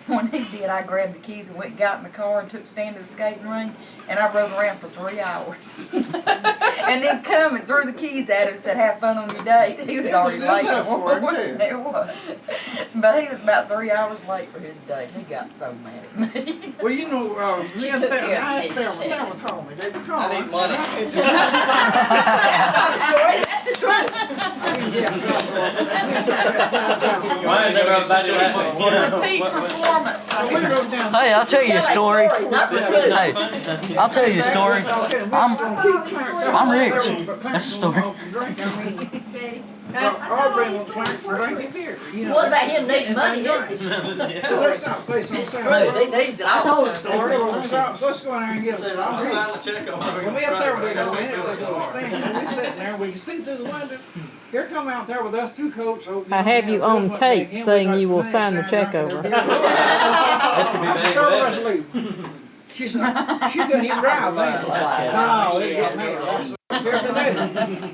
When he did, I grabbed the keys and went and got in the car and took Stan to the skating ring. And I rode around for 3 hours. And then come and threw the keys at him and said, have fun on your date. He was already late for it. It was. But he was about 3 hours late for his date. He got so mad at me. Well, you know, me and took Thelma, care of I me. asked Thelma called me. They called. I need money. That's the truth. Why is everybody laughing? Repeat performance. Hey, I'll tell you a story. Hey, I'll tell you a story. I'm rich. That's a story. Aubrey won't Clarence for drinking beer. You know, What about him needing money, is so let's not play some It's sound. true, he needs it. I told a story. So let's go in there and get us. I'll sign the check over. When we up there with the minutes, we sitting there, we can see through the window. Here come out there with us 2 coats. I have you on tape saying you will sign the check over. This could be bad. She said, she couldn't even drive then. No, it got me. Here's the day.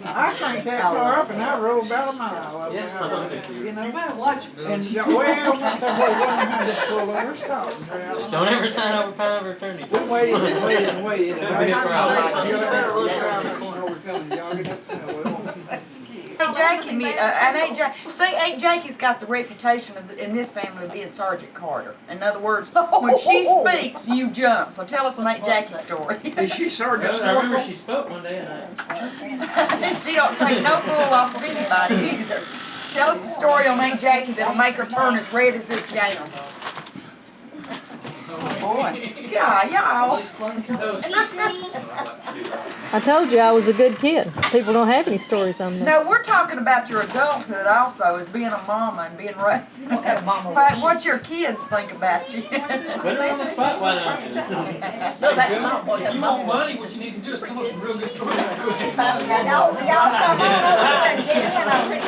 I cranked that car up and I rode about a mile up there. You know, and got way out went that way, one time just pulled over, stopped. Just don't ever sign over power of attorney. We waited and waited and waited. Aunt Jackie, see, Aunt Jackie's got the reputation in this family of being Sergeant Carter. In other words, when she speaks, you jump. So tell us an Aunt Jackie story. Is she Sergeant? I remember she spoke one day and She don't take no bull off of anybody either. Tell us the story on Aunt Jackie that'll make her turn as red as this gown. Boy. Yeah, y'all. I told you I was a good kid. People don't have any stories on me. No, we're talking about your adulthood also, as being a mama and being raised. What kind of mama What, was she? what your kids think about you. put her on the spot, why not? No, that's not what If you want money, what you need to do is come up with some real good stories. Y'all come on over and get in on it.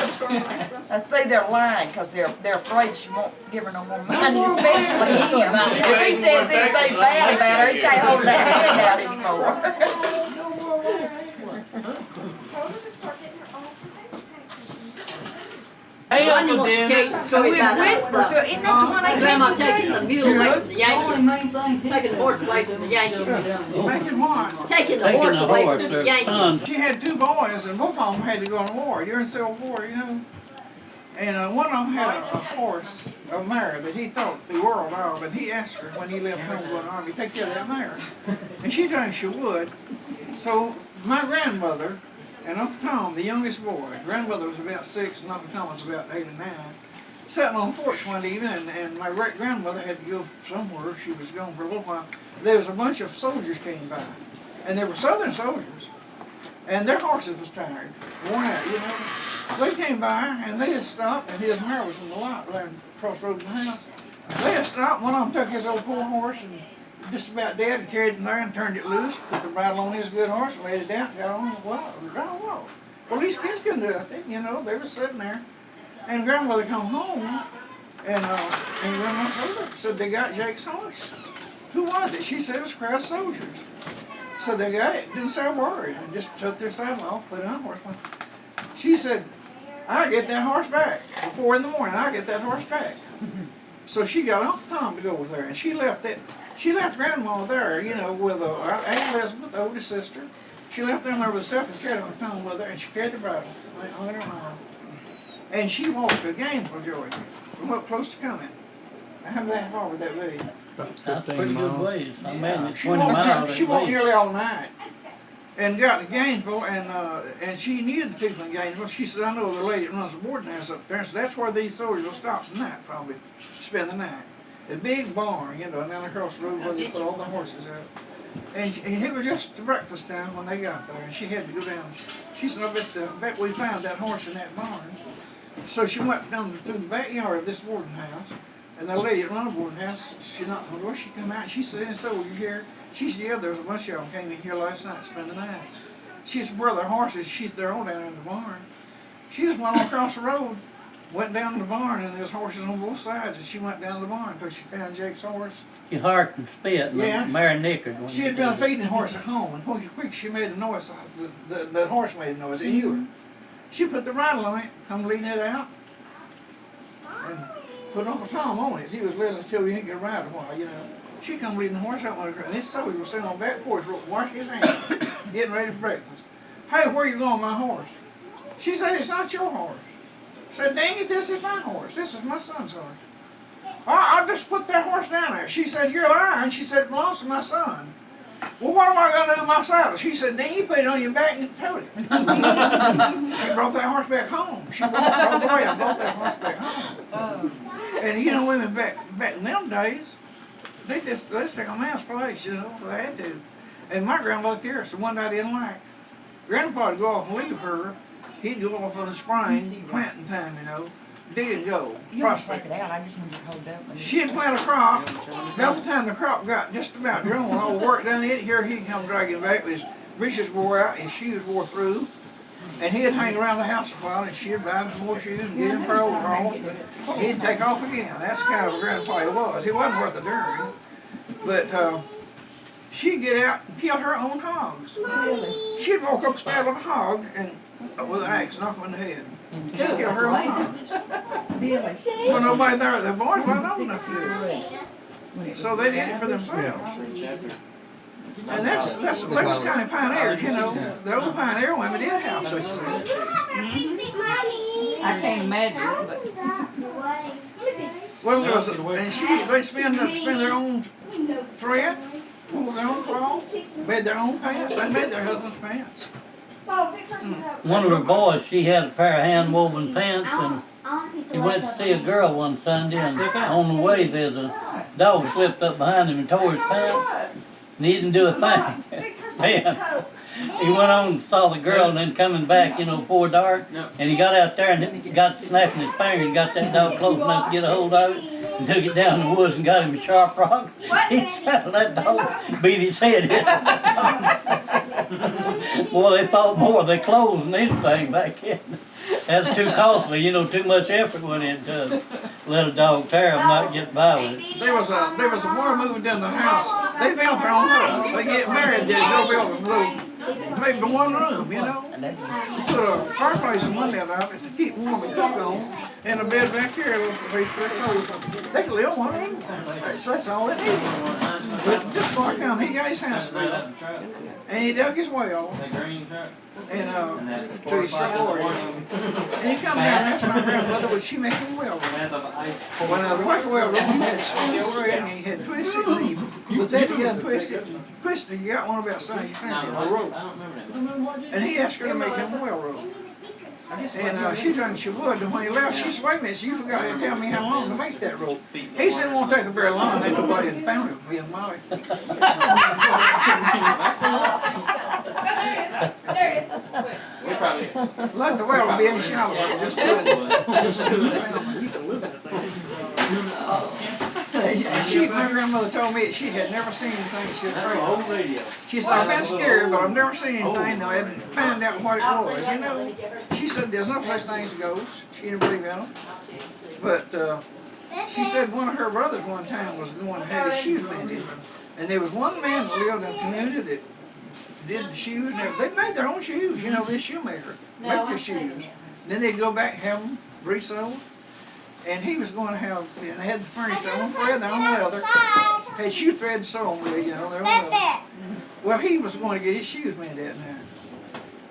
I say they're lying because they're afraid she won't give her no more money, especially him. If he says anything bad about her, he can't hold that hand out anymore. Hey, Ronnie Uncle wants to tell you Dennis. the story We about whisper to her. Isn't that the one I Grandma take taking the mule away from the Yankees. Taking the horse away from the Yankees. Making what? Taking the horse away from the Yankees. She had two boys, and both of them had to go in war during the Civil War, you know. And one of them had a horse, a mare, that he thought the world of, and he asked her when he left home to go in the army, take care of that mare. And she told him she would. So my grandmother and Uncle Tom, the youngest boy, grandmother was about 6 and Uncle Tom was about 8 or 9, sitting on the porch one evening, and my great-grandmother had to go somewhere. She was gone for a little while. There was a bunch of soldiers came by, and they were Southern soldiers, and their horses was tired, worn out, you know. They came by, and they had stopped, and his mare was in the lot there across the road from the house. They had stopped, one of them took his old poor horse and just about dead and carried him there and turned it loose, put the bridle on his good horse and laid it down and got on the wall. Well, these kids couldn't do it, I think, you know. They were sitting there, and grandmother come home, and grandma told her, said they got Jake's horse. Who was it? She said it was a crowd of soldiers. So they got it, didn't say a word, and just took their saddle off, put it on the horse. She said, I'll get that horse back. Before in the morning, I'll get that horse back. So she got Uncle Tom to go with her, and she left Grandma there, you know, with Aunt Elizabeth, the oldest sister. She left them there with herself and carried Uncle Tom with her, and she carried the bridle on her arm. And she walked to Gainesville, Georgia, from up close to coming. How far would that be? That's pretty good ways. I imagine it's She 20 miles. She walked nearly all night. And got to Gainesville, and she knew the people in Gainesville. She said, I know the lady that runs the boarding house up there. So that's where these soldiers will stop tonight, probably, to spend the night. A big barn, you know, down across the road where they put all the horses up. And it was just the breakfast time when they got there, and she had to go down. She said, I bet we found that horse in that barn. So she went down through the backyard of this boarding house, and the lady that ran the boarding house, she knocked on the door, she come out, she said, soldiers here. She said, yeah, there was a bunch of them came in here last night to spend the night. She said, where their horses, she's there all down in the barn. She just went across the road, went down to the barn, and there's horses on both sides, and she went down to the barn until she found Jake's horse. You harked and spit, Yeah. Mary Nickard. when She you had been did it. feeding the horse at home, and quick she made a noise, the horse made a noise, and you were. She put the bridle on it, come lean it out, and put Uncle Tom on it. He was little until he didn't get ride a while, you know. She come leading the horse out on her, and this soldier was sitting on the back porch, washing his hands, getting ready for breakfast. Hey, where you going, my horse? She said, it's not your horse. Said, dang it, this is my horse. This is my son's horse. I'll just put that horse down there. She said, you're lying. She said, it belongs to my son. Well, what am I going to do with my saddle? She said, dang, you put it on your back and towed it. She brought that horse back home. She walked all the way and brought that horse back home. And you know, women back in them days, they just take a man's place, you know, they had to. And my grandmother Pierce, the one I didn't like, Grandpa would go off and leave her. He'd go off in the spring, planting time, you know. Dig and go, You want to prospect. take it out, I just want you to hold that one. She'd plant a crop. About the time the crop got just about grown, all the work done it, here he'd come dragging back. His breeches wore out, his shoes wore through. And he'd hang around the house a while, and she'd buy him more shoes and get him for overall. He'd take off again. That's kind of a grandpa he was. He wasn't worth a darn. But she'd get out and kill her own hogs. She'd walk up, stab a hog, and with an axe, knock him in the head. She'd kill her own hogs. Well, nobody there. The boys weren't old enough to do it. So they did it for themselves. And that's those kind of pioneers, you know. The old pioneer women did have such things. I can't imagine, but. Well, was it, and they spin their own thread, wove their own cloth, made their own pants. They made their husband's pants. One of her boys, she had a pair of hand-woven pants, and he went to see a girl one Sunday, and on the way there's a dog slipped up behind him and tore his pants, and he didn't do a thing. Man, he went on and saw the girl, and then coming back, you know, before dark, and he got out there and got snapping his finger and got that dog close enough to get a hold of it, and took it down in the woods and got him a sharp rock. He found that dog beat his head in. Boy, they thought more of their clothes than anything back then. That's too costly, you know, too much effort went into it. Let a dog tear them, not get by with it. There was a boy moving down the house. They built their own house. They get married, they go build a little, maybe one room, you know. Put a fireplace in one end of it to keep warm and cook on, and a bed back here for their clothes. They could live in one room. That's all they needed. But just before I come, he got his house built, and he dug his well, and to his front door. And he come down and asked my grandmother, would she make him well? When the white well, he had small thread and he had twisted, and he put that together, twisted, you got one about the same family, a rope. And he asked her to make him a well rope. And she done she would, and when he left, she said, wait a minute, you forgot to tell me how long to make that rope. He said it won't take very long, and nobody in the family would be in Molly. Let the well be any shallow, just two of them. My grandmother told me that she had never seen anything she was afraid of. She said, I've been scared, but I've never seen anything that I had to find out what it was, you know. She said there's no such thing as ghosts. She didn't believe in them. But she said one of her brothers one time was going to have his shoes mended. And there was one man that lived in the community that did the shoes. They made their own shoes, you know, this shoemaker. Make their shoes. Then they'd go back and have them resewed. And he was going to have, they had the furniture, their own thread, their own leather, had shoe thread sewn with, you know, their own leather. Well, he was going to get his shoes mended now.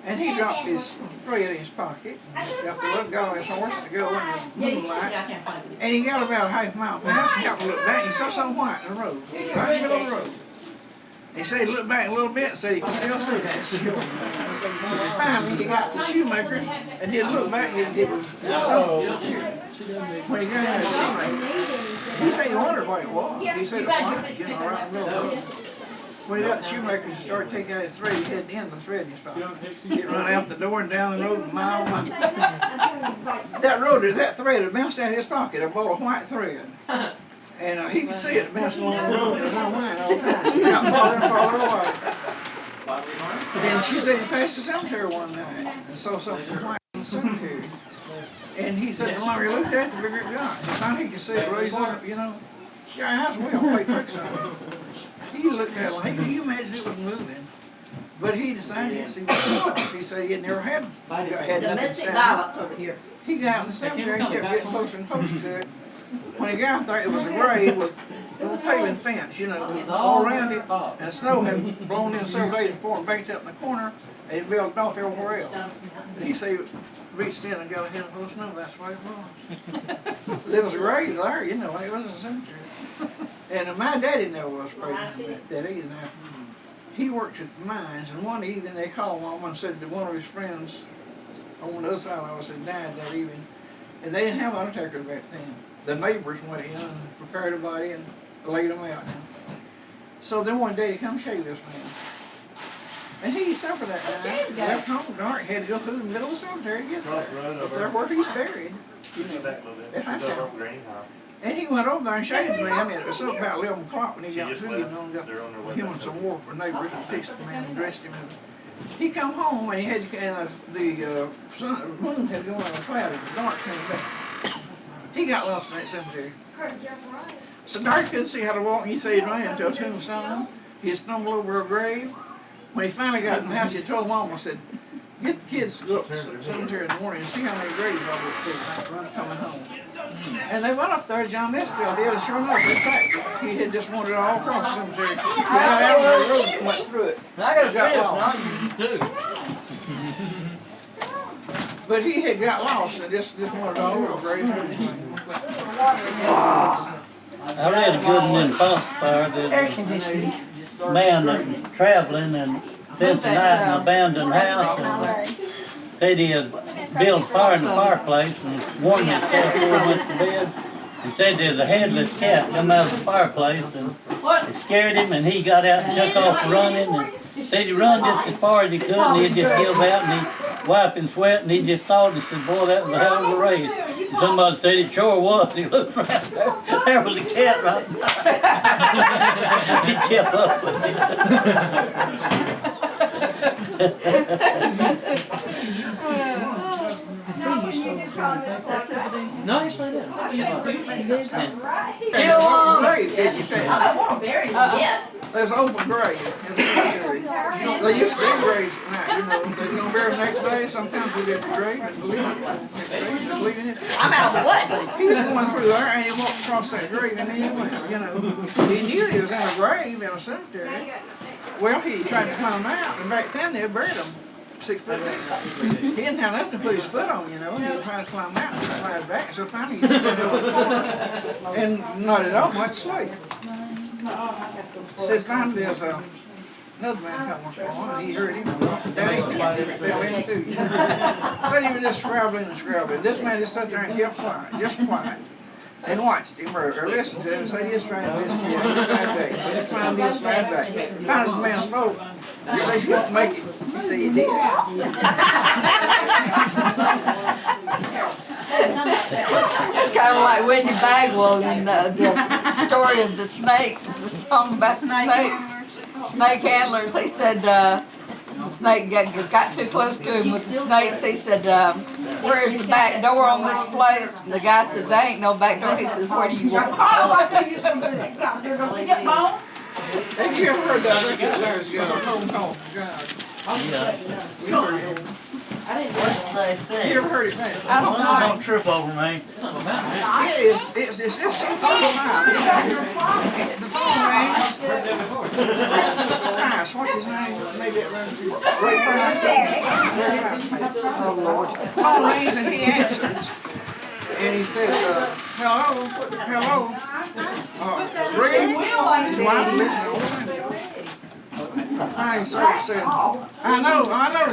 And he dropped his thread in his pocket, got on his horse to go in the moonlight, and he got about a half mile past, and got to look back, and he saw something white in the road, right in the middle of the road. He said he looked back a little bit and said he could still see that shoe. Finally, he got the shoemaker, and he looked back, and it was when he got out of the shoemaker, he said he wondered what it was. He said it was white, you know, right in the middle of the road. When he got the shoemaker to start taking out his thread, he had the end of the thread in his pocket. He'd run out the door and down the road miles. That thread had bounced out of his pocket, a ball of white thread. And he could see it bouncing along the road. It was on wine all the time. So he got farther away. And she said he passed the cemetery one night and saw something white in the cemetery. And he said the longer he looked at it, the bigger it got. And finally he could see it raise up, you know. Your eyes will play tricks on it. He looked at it like, can you imagine it was moving? But he decided to see what it was. He said he had never had domestic violence over here. He got out in the cemetery and kept getting closer and closer to it. When he got there, it was a grave with a paling fence, you know, all around it, and the snow had blown in several days before and banked up in the corner, and it built off everywhere else. And he said he reached in and got a handful of snow, that's what it was. There was a grave there, you know, it wasn't a cemetery. And my daddy never was afraid of that either. Now, he worked at the mines, and one evening they called Mama and said that one of his friends on the other side of us had died that evening, and they didn't have undertakers back then. The neighbors went in and prepared a body and laid them out. So then one day he come shave this man. And he suffered that night, left home dark, had to go through the middle of the cemetery to get there. Up there where he's buried. You know, at Hightown. And he went over there and shaved the man. It was something about 11 o'clock when he got through, you know, and got him and some more for neighbors and fixed the man and dressed him. He come home and he had the moon had gone on a cloud. It was dark coming back. He got lost in that cemetery. So dark couldn't see how to walk, and he said he ran to a tombstone. he stumbled over a grave. When he finally got in the house, he told Mama, said, get the kids to go up to the cemetery in the morning and see how many graves are coming home. And they went up there, John Nestell did, and sure enough, in fact, he had just wandered all across the cemetery. He got out of the road and went through it. I got a Got fish, lost. and I'll use it too. But he had got lost and just wandered all over the grave. I read a good one in Foxfire that a man that was traveling and spent the night in an abandoned house and said he had built a fire in the fireplace and warned himself before he went to bed. He said there's a headless cat come out of the fireplace and it scared him and he got out and took off running and said he run just as far as he could and he'd just give out and he'd wipe and sweat and he just thought and said, boy, that was a hell of a race. And somebody said it sure was. He looked around there was a cat right there. He kept up with No, actually I didn't. Kill him! I don't want to bury him yet. There's an open grave in the cemetery. They used to do graves at night, you know. They're going to bury the next day. Sometimes we get the grave and believe it. Believe in it. I'm out of the way. He was going through there and he walked across that grave and then he went, you know. He knew he was in a grave in a cemetery. Well, he tried to climb out and back then they buried him 6 foot deep. He didn't have nothing to put his foot on, you know. He was trying to climb out and slide back. So finally he just sat over the corner and not at all much sleep. Said finally there's another man come along and he heard him walk down and fell in too. Said he was just scrabbling and scrabbling. This man just sat there and kept quiet, just quiet. And watched him or listened to him and said he was trying to investigate his slide back. But he climbed in, slide back. Finally the man spoke. He said you won't make it. He said you did. It's kind of like Whitney Bagwell in the story of the snakes, the song about the snakes. Snake handlers, he said the snake got too close to him with the snakes. He said, where's the back door on this place? And the guy said, there ain't no back door. He says, where do you want? Have you ever heard that? There's a phone call. What they say? You ever heard it, man? I don't know. Don't trip over me. It's just so fun. The phone rings. Nice. What's his name? Maybe it runs through. Oh, Lord. The phone rings and he answers. And he says, hello? Hello? Really? His wife lives in I started saying, I know,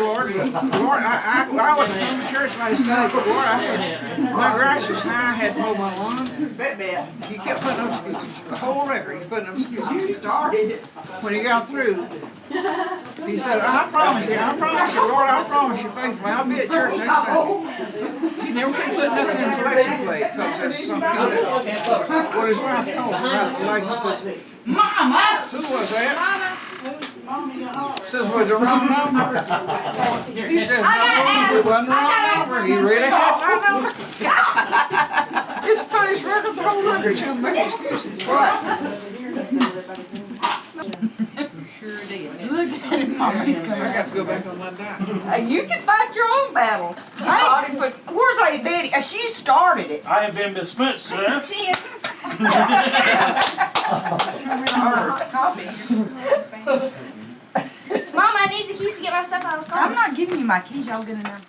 Lord. Lord, I was in the church and I said, Lord, my grass is high, I had to mow my lawn. He kept putting up excuses. The whole record, he's putting up excuses. You started it. When he got through, he said, I promise you, Lord, I promise you faithfully, I'll be at church next Sunday. He never could put nothing in the collection plate because that's something else. What his wife told him about the collection said, Mama! Who was that? Says, was the wrong number? He said, no, it wasn't the wrong number. He really had my number. It's the funniest record, the whole record. She'll make excuses. What? Sure did. Look at him, Mama. He's coming. I got to go back on my diet. You can fight your own battles. Where's Lady Betty? She started it. I have been dismissed, sir. She is. Mom, I need the keys to get my stuff out of the car. I'm not giving you my keys. Y'all get in there.